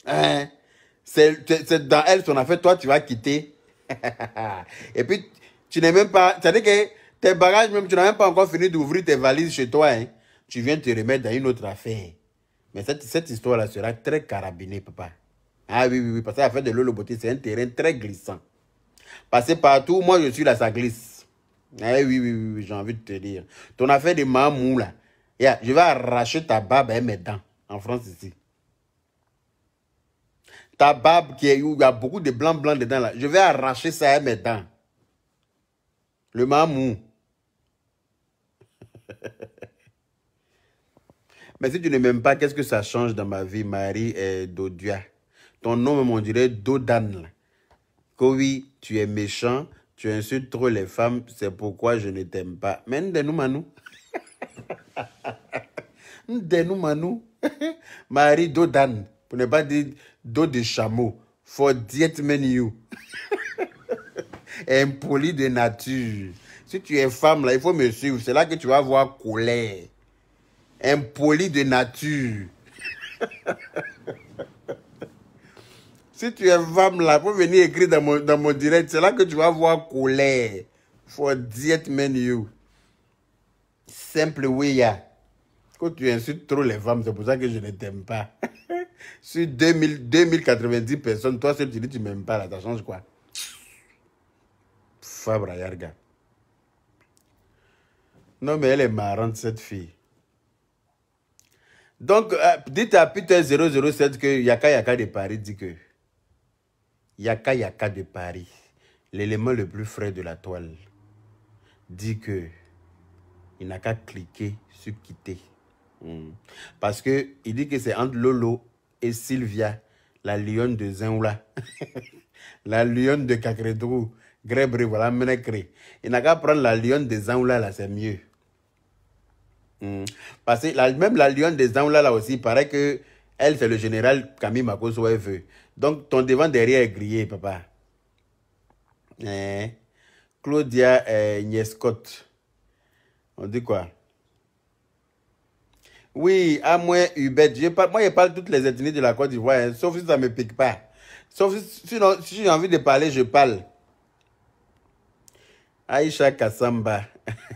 Hein? C'est dans elle son affaire, toi tu vas quitter. Et puis tu n'es même pas. C'est-à-dire que tes bagages, même, tu n'as même pas encore fini d'ouvrir tes valises chez toi. Hein? Tu viens te remettre dans une autre affaire. Mais cette histoire-là sera très carabinée, papa. Ah oui, parce que l'affaire de Lolo Beauté, c'est un terrain très glissant. Passer partout, moi je suis là, ça glisse. Ah oui, j'ai envie de te dire. Ton affaire de mamou là, je vais arracher ta barbe et mes dents en France ici. Ta barbe où il y a beaucoup de blanc dedans là, je vais arracher ça et mes dents. Le mamou. Mais si tu ne m'aimes pas, qu'est-ce que ça change dans ma vie, Marie et Dodia? Ton nom, même, on dirait Dodan. Que oui, tu es méchant, tu insultes trop les femmes, c'est pourquoi je ne t'aime pas. Mais nous, Manou. Nous, Marie Dodan. Pour ne pas dire dos de chameau. Forget you. Impoli de nature. Si tu es femme, là, il faut me suivre. C'est là que tu vas voir colère. Impoli de nature. Si tu es femme là, pour venir écrire dans mon direct, c'est là que tu vas voir colère. Forget you. Simple way. Quand tu insultes trop les femmes, c'est pour ça que je ne t'aime pas. Sur 2090 personnes, toi seul tu dis que tu ne m'aimes pas là, ça change quoi? Fabra Yarga. Non mais elle est marrante cette fille. Donc, dites à Peter 007 que Yaka de Paris dit que Yaka de Paris, l'élément le plus frais de la toile, dit que il n'a qu'à cliquer sur quitter. Parce que il dit que c'est entre Lolo et Sylvia, la lionne de Zenoula, la lionne de Kakredou, Grebre, voilà, Menekre. Il n'a qu'à prendre la lionne de Zenoula là, c'est mieux. Parce que même la lionne des Zenoula là aussi, il paraît que elle, c'est le général Camille Makoso, elle veut. Donc, ton devant derrière est grillé, papa. Claudia Niescott. On dit quoi? Oui, à moi, Hubert. Moi, je parle toutes les ethnies de la Côte d'Ivoire, hein, sauf si ça ne me pique pas. Sauf sinon, si j'ai envie de parler, je parle. Aïcha Kassamba.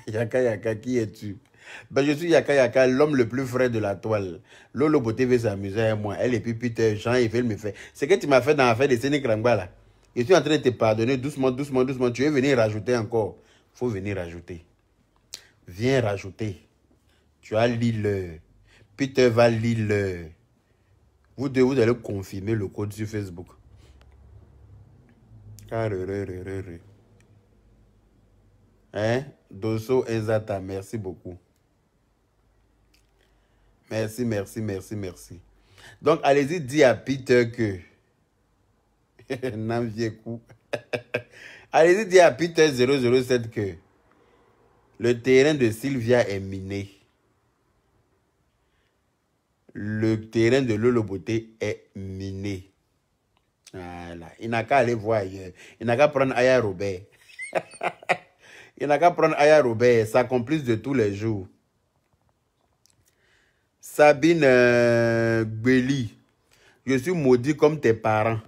Yaka Yaka, qui es-tu? Ben, je suis Yaka Yaka, l'homme le plus frais de la toile. Lolo Beauté veut s'amuser avec moi. Elle et puis Peter, Jean, il veut me faire. C'est que tu m'as fait dans l'affaire de Séné Krangba, là. Je suis en train de te pardonner doucement, doucement, doucement. Tu veux venir rajouter encore? Faut venir rajouter. Viens rajouter. Tu as Lille. Peter va Lille. Vous allez confirmer le code sur Facebook. Hein? Dosso Ezata, merci beaucoup. Merci, merci, merci, merci. Donc, allez-y, dis à Peter que... Allez-y, dis à Peter 007 que le terrain de Sylvia est miné. Le terrain de Lolo Beauté est miné. Voilà. Il n'a qu'à aller voir ailleurs. Il n'a qu'à prendre Aya Robert. Il n'a qu'à prendre Aya Robert, sa complice de tous les jours. Sabine Gbeli, je suis maudit comme tes parents.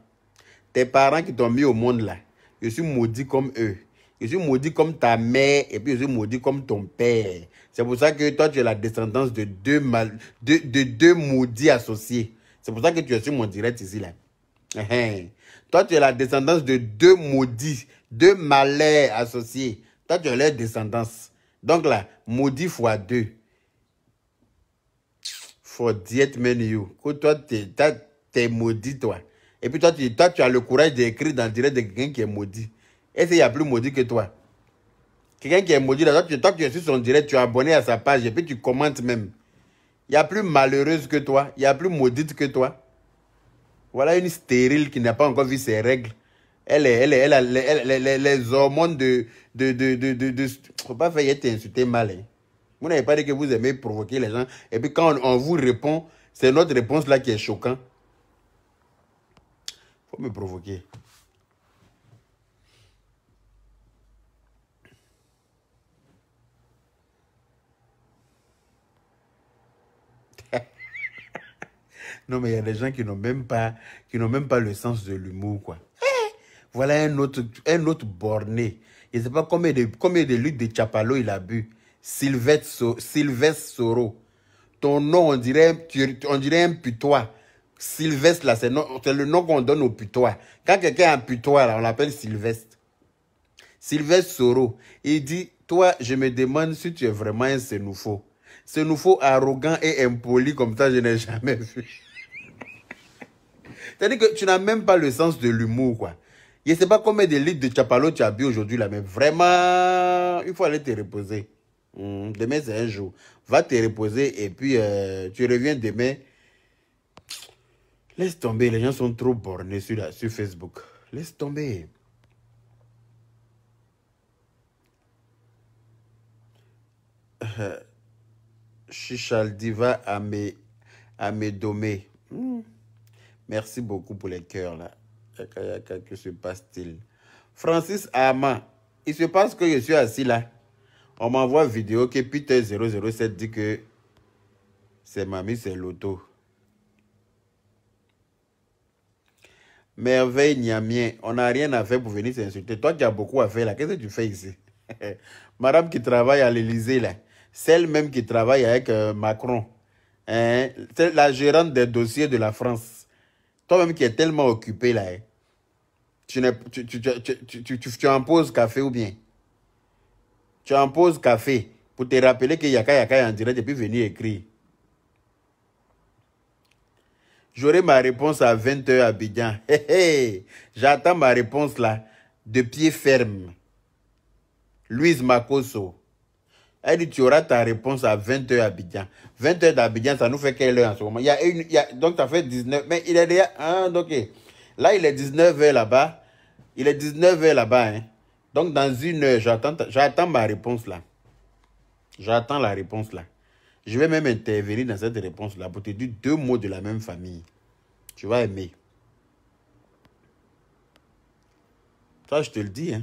Tes parents qui t'ont mis au monde là. Je suis maudit comme eux. Je suis maudit comme ta mère et puis je suis maudit comme ton père. C'est pour ça que toi, tu es la descendance de deux maudits associés. C'est pour ça que tu es sur mon direct ici là. Toi, tu es la descendance de deux maudits, deux malheurs associés. Toi, tu es leur descendance. Donc là, maudit fois 2. For diet menu. Toi, tu es maudit, toi. Et puis toi, tu as le courage d'écrire dans le direct de quelqu'un qui est maudit. Est-ce qu'il y a plus maudit que toi? Quelqu'un qui est maudit, là, toi, tu es sur son direct, tu es abonné à sa page et puis tu commentes même. Il y a plus malheureuse que toi. Il y a plus maudite que toi. Voilà une stérile qui n'a pas encore vu ses règles. Elle a les hormones de faut pas faire être insulté mal. Hein. Vous n'avez pas dit que vous aimez provoquer les gens. Et puis quand on vous répond, c'est notre réponse là qui est choquant. Faut me provoquer. Non, mais il y a des gens qui n'ont même pas le sens de l'humour, quoi. Voilà un autre borné. Je ne sais pas combien de luttes de Chapalo il a bu. Sylvestre Soro. Ton nom, on dirait un putois. Sylvestre, là, c'est le nom qu'on donne au putois. Quand quelqu'un est un putois, là, on l'appelle Sylvestre. Sylvestre Soro. Il dit, toi, je me demande si tu es vraiment un Sénoufo. Sénoufo arrogant et impoli comme ça, je n'ai jamais vu. C'est-à-dire que tu n'as même pas le sens de l'humour, quoi. Je ne sais pas combien de litres de Chapalo tu as bu aujourd'hui, là, mais vraiment, il faut aller te reposer. Demain, c'est un jour. Va te reposer et puis tu reviens demain. Laisse tomber, les gens sont trop bornés sur Facebook. Laisse tomber. Chichaldiva à me dommer. Merci beaucoup pour les cœurs, là. Que se passe-t-il? Francis Ama, il se passe que je suis assis là. On m'envoie vidéo que Peter 007 dit que c'est mamie, c'est l'auto. Merveille Niamien, on n'a rien à faire pour venir s'insulter. Toi qui as beaucoup à faire là, qu'est-ce que tu fais ici? Madame qui travaille à l'Élysée là, celle même qui travaille avec Macron, hein? C'est la gérante des dossiers de la France. Toi-même qui es tellement occupé là, hein? Tu en poses café ou bien? Tu en poses café pour te rappeler que Yaka Yaka est en direct et puis venir écrire. J'aurai ma réponse à 20h à Abidjan. J'attends ma réponse là, de pied ferme. Louise Makoso. Elle dit, tu auras ta réponse à 20h à Abidjan. 20h d'Abidjan, ça nous fait quelle heure en ce moment? Donc, ça fait 19. Mais il est déjà... Hein, donc, là, il est 19h là-bas. Il est 19h là-bas. Hein. Donc, dans une heure, j'attends ma réponse là. J'attends la réponse là. Je vais même intervenir dans cette réponse là pour te dire 2 mots de la même famille. Tu vas aimer. Ça, je te le dis. Hein.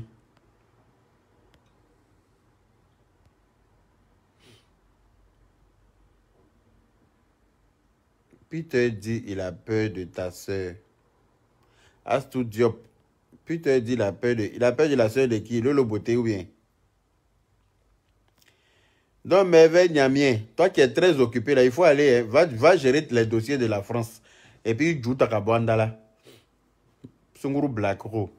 Peter dit il a peur de ta soeur. Astou Diop. Peter dit il a peur de la soeur de qui? Lolo Beauté ou bien? Donc, Merveille Niamien, toi qui es très occupé là, il faut aller, hein, va gérer les dossiers de la France. Et puis, joue ta kabanda là. Sunguru Black Ro.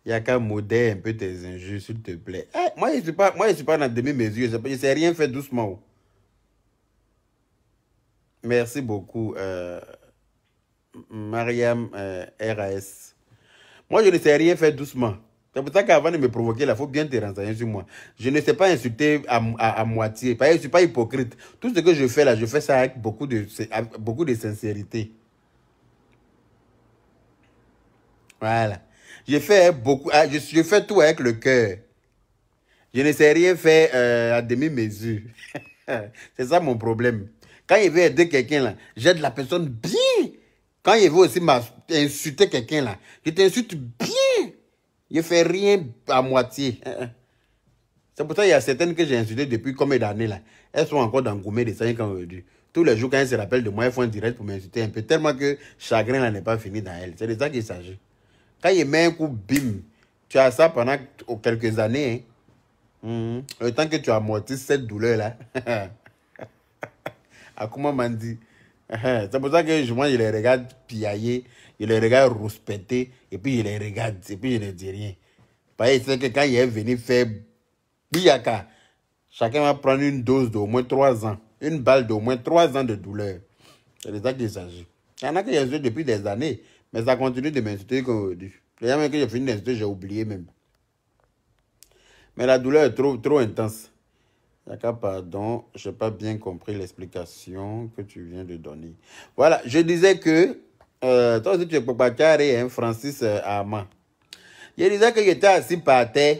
Il y a qu'à modérer un peu tes injures, s'il te plaît. Eh, moi, je ne suis pas dans demi-mesure. Je ne sais rien faire doucement. Merci beaucoup, Mariam RAS. Moi, je ne sais rien faire doucement. C'est pour ça qu'avant de me provoquer, il faut bien te renseigner sur moi. Je ne sais pas insulter à moitié. Je ne suis pas hypocrite. Tout ce que je fais là, je fais ça avec beaucoup de sincérité. Voilà. Je fais tout avec le cœur. Je ne sais rien faire à demi-mesure. C'est ça mon problème. Quand il veut aider quelqu'un là, j'aide la personne bien. Quand il veut aussi insulter quelqu'un là, je t'insulte bien. Je ne fais rien à moitié. C'est pour ça qu'il y a certaines que j'ai insultées depuis combien d'années là. Elles sont encore dans Gourmet des 5 ans aujourd'hui. Tous les jours, quand elles se rappellent de moi, elles font un direct pour m'insulter un peu. Tellement que chagrin là n'est pas fini dans elles. C'est de ça qu'il s'agit. Quand il met un coup, bim, tu as ça pendant quelques années. Hein. Le temps que tu amortisses cette douleur là. À comment m'en dit. C'est pour ça que moi, je les regarde piailler, je les regarde rouspéter, et puis je les regarde, et puis je ne dis rien. Parce que quand il est venu faire Biyaka, chacun va prendre une dose d'au moins 3 ans, une balle d'au moins 3 ans de douleur. C'est de ça qu'il s'agit. Il y en a qui insultent depuis des années, mais ça continue de m'insulter comme aujourd'hui. Les gens que j'ai fini d'insulter, j'ai oublié même. Mais la douleur est trop intense. D'accord, pardon, je n'ai pas bien compris l'explication que tu viens de donner. Voilà, je disais que, toi aussi tu es Popacaré, hein, Francis Armand. Je disais que j'étais assis par terre,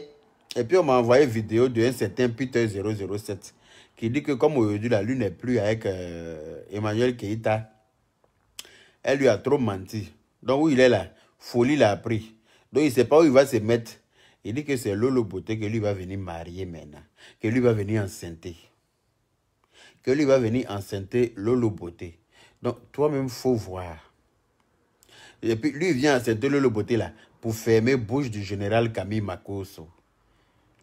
et puis on m'a envoyé une vidéo d'un certain Peter 007, qui dit que comme aujourd'hui la lune n'est plus avec Emmanuel Keïta, elle lui a trop menti. Donc où il est là, folie l'a pris. Donc il ne sait pas où il va se mettre. Il dit que c'est Lolo Beauté que lui va venir marier maintenant. Que lui va venir enceinter. Que lui va venir enceinter Lolo Beauté. Donc, toi-même, il faut voir. Et puis, lui vient enceinter Lolo Beauté là pour fermer bouche du général Camille Makosso.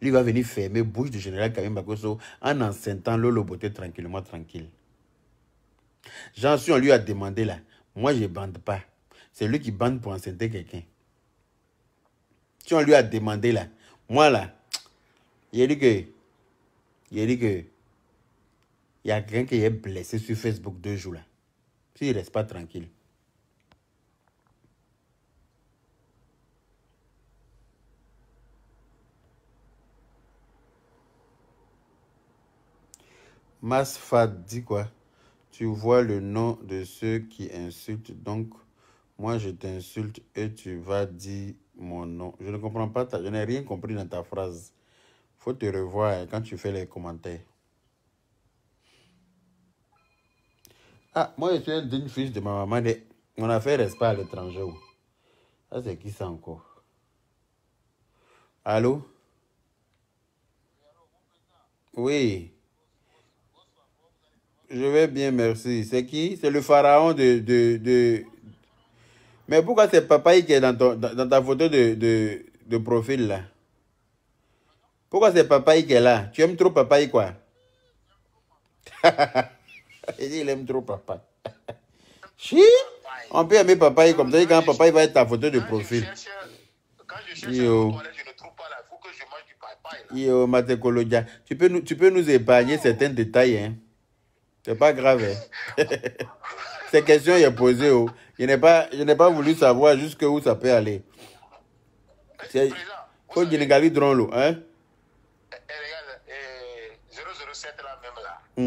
Lui va venir fermer bouche du général Camille Makosso en enceintant Lolo Beauté tranquillement, tranquille. J'en suis, on lui a demandé là. Moi, je ne bande pas. C'est lui qui bande pour enceinter quelqu'un. Si on lui a demandé là, moi là, il a dit que il y a quelqu'un qui est blessé sur Facebook 2 jours là. S'il ne reste pas tranquille. Masfad dit quoi? Tu vois le nom de ceux qui insultent, donc moi je t'insulte et tu vas dire mon nom. Je ne comprends pas, je n'ai rien compris dans ta phrase. Faut te revoir quand tu fais les commentaires. Ah, moi je suis un digne fils de ma maman. Mon affaire reste pas à l'étranger. Ça c'est qui ça encore? Allô? Oui. Je vais bien, merci. C'est qui? C'est le pharaon de... Mais pourquoi c'est Papaye qui est dans ta photo de profil là? Pourquoi c'est Papaye qui est là? Tu aimes trop Papaye quoi? Il dit il aime trop Papaye. Si? On peut aimer Papaye comme ça quand Papaye va être ta photo de profil. Quand je cherche je ne trouve pas là. Il faut que je mange du papaye. Yo, Matekolodia. Tu peux nous épargner certains détails, hein? C'est pas grave, hein? Ces questions, il est posé, oh. Je n'ai pas voulu savoir jusqu'où ça peut aller. C'est... Faut que je drôle, hein? Regarde, 007 là même là. Je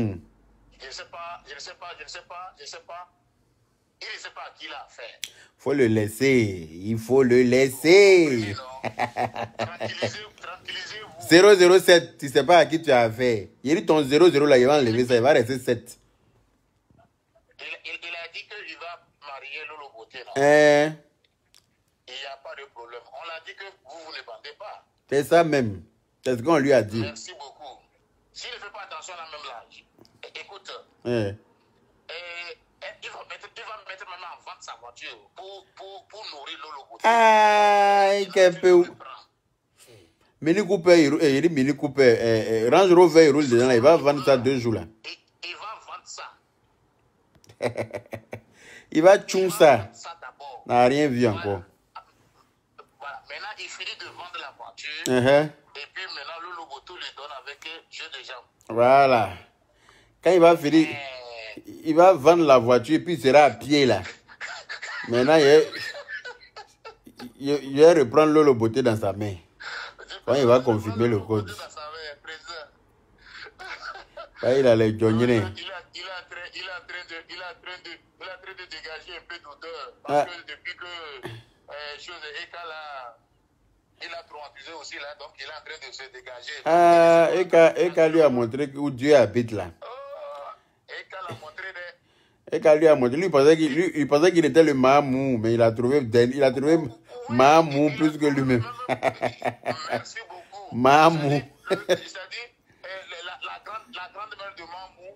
ne sais pas. Il ne sait pas à qui l'a fait. Faut le laisser. Il faut le laisser. Tranquillisez-vous. 007, tu ne sais pas à qui tu as affaire. Il dit ton 00 là, il va enlever ça, il va rester 7. Il a dit qu'il va marier Lolo Beauté. Il n'y a pas de problème. On a dit que vous ne bandez pas. C'est ça même. C'est ce qu'on lui a dit. Merci beaucoup. S'il ne fait pas attention, garçon a même l'âge. Écoute, il va mettre même en vente sa voiture pour nourrir Lolo. Ah, il peut. Mini Cooper, il dit Mini Cooper, Range Rover, il roule dedans, il va vendre ça 2 jours là. Il va vendre ça. Il va tchouer ça. N'a rien vu encore. Voilà. Maintenant, il finit de vendre la voiture. Et puis maintenant, le Loboto lui donne avec jeu de jambes. Voilà. Quand il va finir, il va vendre la voiture et puis il sera à pied là. Maintenant, il va reprendre le Loboto dans sa main. Quand il va confirmer le code. Quand il a les jognés. Il est en train de dégager un peu d'odeur. Parce que depuis que chose Eka là, il a traumatisé aussi là, donc il est en train de se dégager. Eka lui a montré où Dieu habite là. Eka l'a montré. Eka lui a montré. Lui, il pensait qu'il était le Mahamou, mais il a trouvé Mahamou plus que lui-même. Merci beaucoup. Mahamou. C'est-à-dire la grande-mère de Mamou.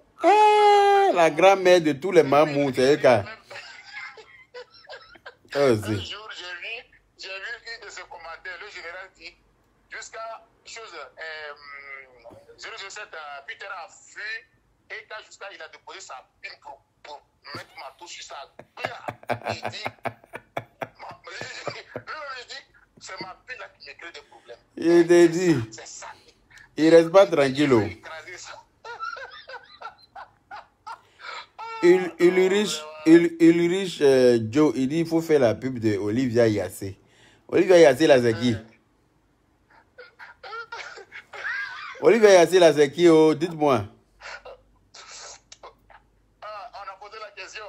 La grand-mère de tous les Mamous, c'est Eka. Un jour, j'ai vu une de ses commentaires, le général dit, jusqu'à chose 007, Peter a fui, et quand jusqu'à il a déposé sa pile pour mettre ma touche sur ça. Il dit, c'est ma pile là qui me crée des problèmes. Il te dit, c'est ça. Il reste pas tranquille. Il riche Joe, il dit il faut faire la pub de Olivia Yassé. Olivia Yassé là c'est qui? Olivia Yassé là c'est qui? Oh, dites-moi. On a posé la question.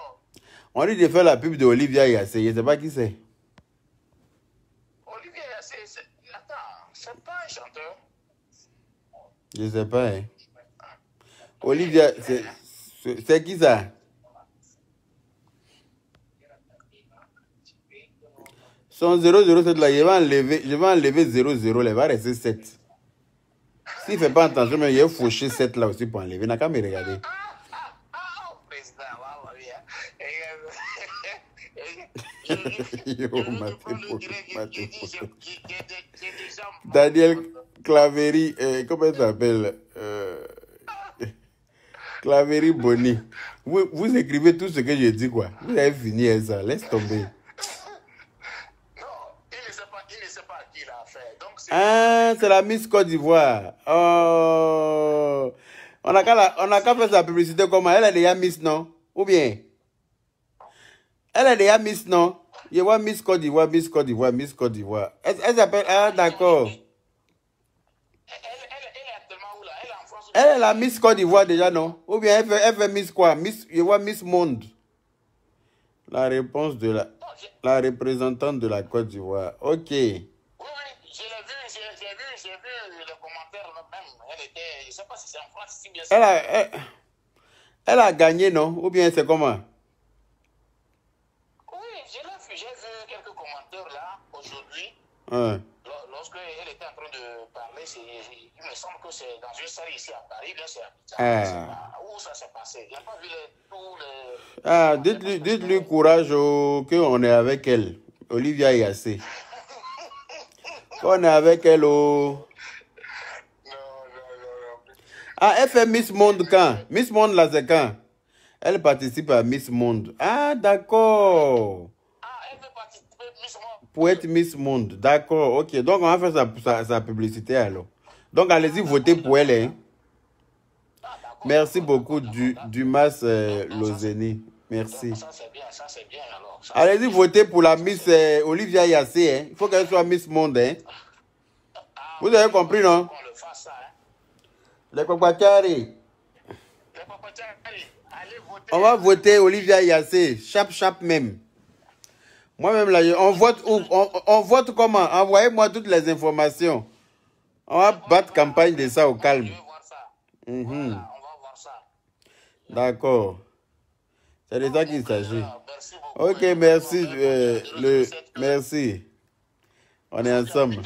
On dit de faire la pub de Olivia Yassé, je ne sais pas qui c'est. Olivia Yassé, attends, c'est pas un chanteur. Je ne sais pas. Hein. Olivia, c'est qui ça? Son 007 là, je vais enlever 00 là, il va rester 7. S'il ne fait pas attention, mais il va faucher 7 là aussi pour enlever. Il n'a qu'à me regarder. Daniel Claveri, comment il s'appelle? Claveri Boni. Vous écrivez tout ce que je dis, quoi. Vous avez fini avec ça. Laisse tomber. Ah, c'est la Miss Côte d'Ivoire. Oh. On a qu'à faire sa publicité comment? Elle est déjà Miss, non? Ou bien? Elle est déjà Miss, non? Je vois Miss Côte d'Ivoire, Miss Côte d'Ivoire, Miss Côte d'Ivoire. Elle s'appelle... Ah, d'accord. Elle est actuellement où là? Elle est en France? Elle est la Miss Côte d'Ivoire déjà, non? Ou bien elle fait Miss quoi? Je vois Miss Monde. La réponse de la représentante de la Côte d'Ivoire. Ok. J'ai vu les commentaires même. Elle était, je ne sais pas si c'est en France, si bien sûr. Elle a gagné, non? Ou bien c'est comment? Oui, j'ai vu quelques commentaires là, aujourd'hui. Lorsque elle était en train de parler, il me semble que c'est dans une salle ici à Paris, bien c'est où ça s'est passé. Il n'y a pas vu tous les... dites-lui courage qu'on est avec elle. Olivia Yassé. On est avec elle au... Ah, elle fait Miss Monde quand? Miss Monde là c'est quand? Elle participe à Miss Monde. Ah, d'accord. Ah, elle veut participer à Miss Monde. Pour être Miss Monde, d'accord. Ok, donc on va faire sa publicité alors. Donc allez-y voter pour elle. Hein. Merci beaucoup Dumas Lozeni. Merci. Ça c'est bien alors. Allez-y voter pour la Miss Olivia Yassé. Hein. Il faut qu'elle soit Miss Monde. Hein. Vous avez compris, non? Les Papachari. On va voter Olivia Yassé. Chap même. Moi-même, là, on vote où? On vote comment? Envoyez-moi toutes les informations. On va battre campagne de ça au calme. On va voir ça. D'accord. C'est de ça qu'il s'agit. Ok, merci. Merci. On est ensemble.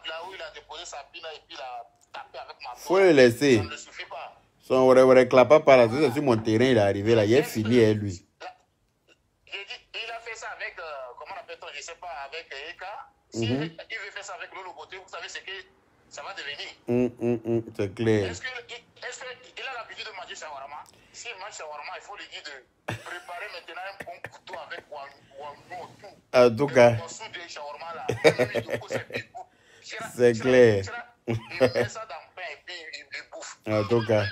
Là où il a déposé sa pile et puis la taper avec ma faut le laisser. Ça ne suffit pas. Son réclapa par là, c'est sur mon terrain, il est arrivé là, il est fini, lui. Il a fait ça avec, comment on appelle-t-on, je ne sais pas, avec Eka. Si il veut faire ça avec l'autre côté, vous savez ce que ça va devenir. C'est clair. Est-ce qu'il a l'habitude de manger shawarma? S'il mange shawarma, il faut lui dire de préparer maintenant un bon couteau avec Wangno, tout. En tout cas. C'est clair. Il met ça dans le pain et puis il bouffe. En tout cas.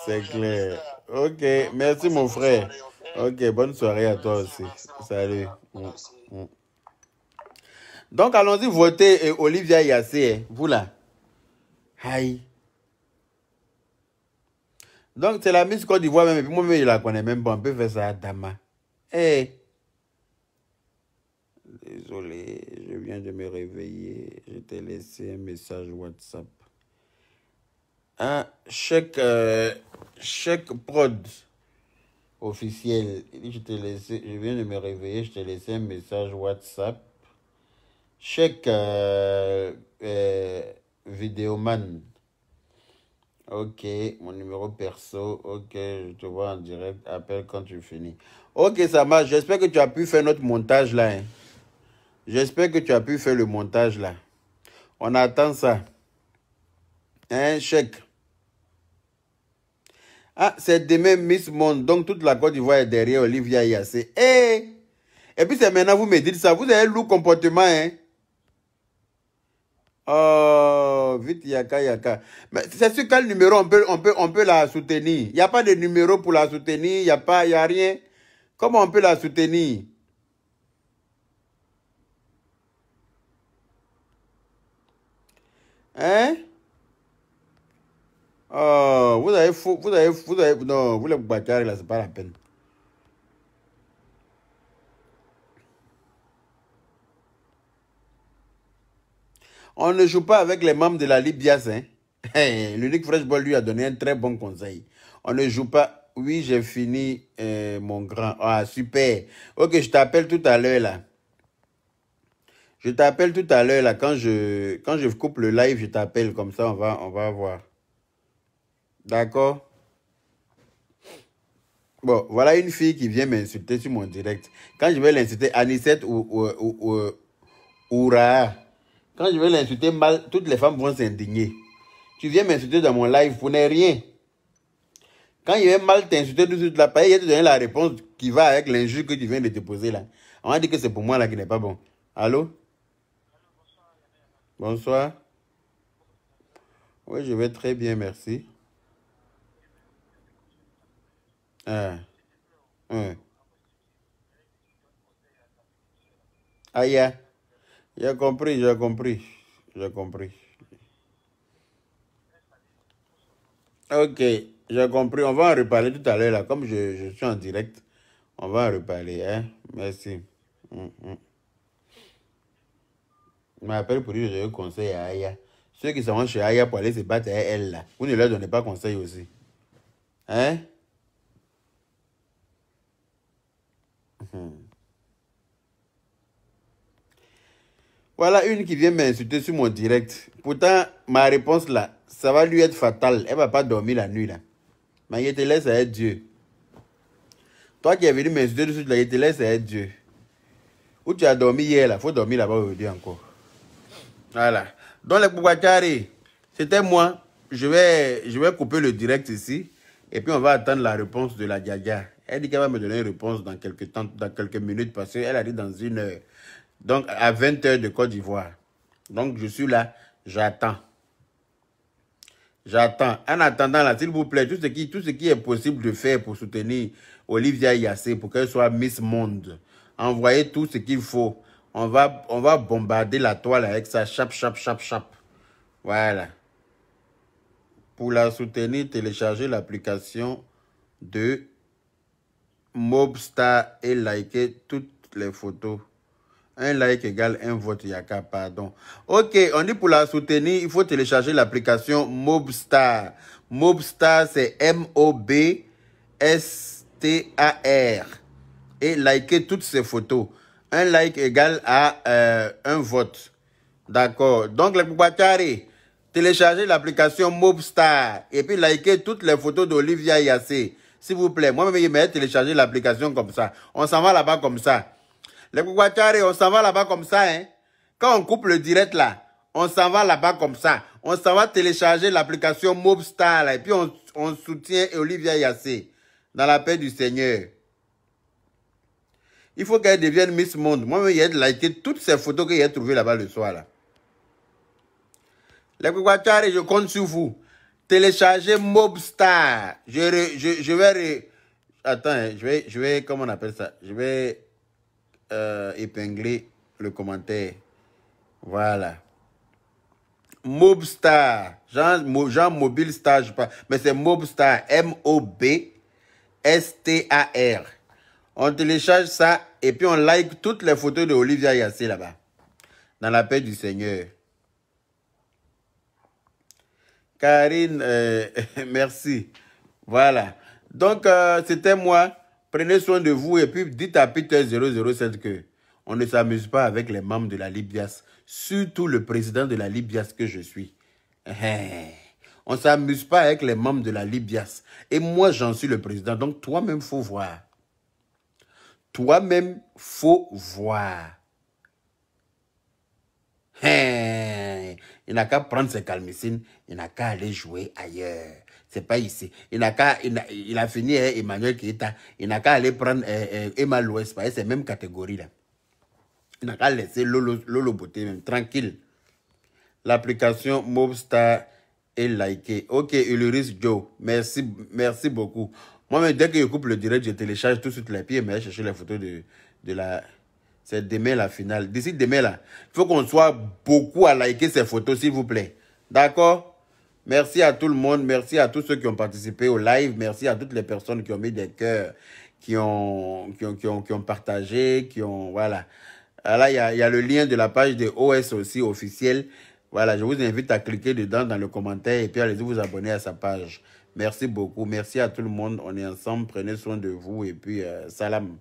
C'est clair. Ok, merci mon frère. Ok, bonne soirée à toi aussi. Salut. Donc, allons-y voter Olivia Yassé. Vous là. Aïe. Donc, c'est la Miss Côte d'Ivoire même. Et puis moi-même, je la connais même pas. On peut faire ça à Dama. Hey. Désolé, je viens de me réveiller. Je t'ai laissé un message WhatsApp. Chèque prod officiel. Je viens de me réveiller. Je t'ai laissé un message WhatsApp. Chèque Vidéoman. Ok, mon numéro perso. Ok, je te vois en direct. Appelle quand tu finis. Ok, ça marche. J'espère que tu as pu faire notre montage là. Hein. J'espère que tu as pu faire le montage là. On attend ça. Hein, chèque. Ah, c'est demain Miss Monde. Donc toute la Côte d'Ivoire est derrière Olivia Yassé. Hey! Et puis c'est maintenant vous me dites ça. Vous avez un lourd comportement, hein? Oh, vite Yaka. Mais c'est sur quel numéro on peut la soutenir? Il n'y a pas de numéro pour la soutenir. Il n'y a rien. Comment on peut la soutenir? Hein? Oh, vous avez, non, vous les bâtards là, c'est pas la peine. On ne joue pas avec les membres de la Libias, hein. Hey, l'unique Fresh Ball lui a donné un très bon conseil. On ne joue pas. Oui, j'ai fini, mon grand. Ah, super. Ok, je t'appelle tout à l'heure, là. Je t'appelle tout à l'heure, là. Quand je coupe le live, je t'appelle. Comme ça, on va voir. D'accord? Bon, voilà une fille qui vient m'insulter sur mon direct. Quand je vais l'insulter, Anicette ou Raha. Quand je vais l'insulter mal, toutes les femmes vont s'indigner. Tu viens m'insulter dans mon live pour ne rien. Quand il est mal t'insulter tout de suite là, il va te donner la réponse qui va avec l'injure que tu viens de te poser là. On va dire que c'est pour moi là qui n'est pas bon. Allô? Bonsoir. Oui, je vais très bien, merci. Aïe. J'ai compris. Ok, j'ai compris. On va en reparler tout à l'heure là. Comme je suis en direct, on va en reparler. Hein? Merci. Je m'appelle pour dire que je conseille à Aya. Ceux qui sont chez Aya pour aller se battre à elle là, vous ne leur donnez pas conseil aussi. Hein? Voilà une qui vient m'insulter sur mon direct. Pourtant, ma réponse là, ça va lui être fatal. Elle ne va pas dormir la nuit là. Mais je te laisse à être Dieu. Toi qui es venu m'insulter tout de suite là, je te laisse à être Dieu. Où tu as dormi hier là, il faut dormir là-bas aujourd'hui encore. Voilà. Donc les Boubacaré, c'était moi. Je vais couper le direct ici. Et puis on va attendre la réponse de la Gaga. Elle dit qu'elle va me donner une réponse dans quelques temps, dans quelques minutes, parce qu'elle a dit dans 1 heure. Donc à 20 h de Côte d'Ivoire. Donc je suis là, j'attends. En attendant là, s'il vous plaît, tout ce qui est possible de faire pour soutenir Olivia Yassé, pour qu'elle soit Miss Monde, envoyez tout ce qu'il faut. On va bombarder la toile avec ça, chap. Voilà. Pour la soutenir, téléchargez l'application de Mobstar et likez toutes les photos. Un like égale un vote, Yaka, pardon. Ok, on dit pour la soutenir, il faut télécharger l'application Mobstar. Mobstar, c'est M-O-B-S-T-A-R. Et likez toutes ces photos. Un like égale à un vote. D'accord. Donc, les Poupachari, téléchargez l'application Mobstar et puis likez toutes les photos d'Olivia Yassé. S'il vous plaît. Moi-même, je vais télécharger l'application comme ça. On s'en va là-bas comme ça. Les Poupachari, on s'en va là-bas comme ça. Hein. Quand on coupe le direct là, on s'en va là-bas comme ça. On s'en va télécharger l'application Mobstar là, et puis on soutient Olivia Yassé dans la paix du Seigneur. Il faut qu'elle devienne Miss Monde. Moi-même, j'ai liké toutes ces photos que j'ai trouvées là-bas le soir. Là. Les Koukwachari, je compte sur vous. Téléchargez Mobstar. Je vais... Attends, je vais... Comment on appelle ça? Je vais épingler le commentaire. Voilà. Mobstar. Genre Mobile Star, je sais pas. Mais c'est Mobstar. M-O-B-S-T-A-R. On télécharge ça et puis on like toutes les photos de Olivia Yassé là-bas. Dans la paix du Seigneur. Karine, merci. Voilà. Donc, c'était moi. Prenez soin de vous et puis dites à Peter 007 que on ne s'amuse pas avec les membres de la Libias. Surtout le président de la Libias que je suis. On ne s'amuse pas avec les membres de la Libias. Et moi, j'en suis le président. Donc, toi-même, faut voir. Toi-même, faut voir. Il n'a qu'à prendre ses calmicines, il n'a qu'à aller jouer ailleurs. C'est pas ici. Il a fini Emmanuel Keita, il n'a qu'à aller prendre Emma Louest, c'est la même catégorie là. Il n'a qu'à laisser Lolo Beauté même, tranquille. L'application Mobstar est likée. Ok, Ulrich Joe, merci beaucoup. Moi, dès que je coupe le direct, je télécharge tout de suite les pieds et je vais chercher les photos de la... C'est demain la finale. D'ici demain là, il faut qu'on soit beaucoup à liker ces photos, s'il vous plaît. D'accord? Merci à tout le monde. Merci à tous ceux qui ont participé au live. Merci à toutes les personnes qui ont mis des cœurs, qui ont partagé, qui ont... Voilà. Là, il y a le lien de la page de OS aussi officielle. Voilà, je vous invite à cliquer dedans dans le commentaire et puis allez vous abonner à sa page. Merci beaucoup. Merci à tout le monde. On est ensemble. Prenez soin de vous et puis salam.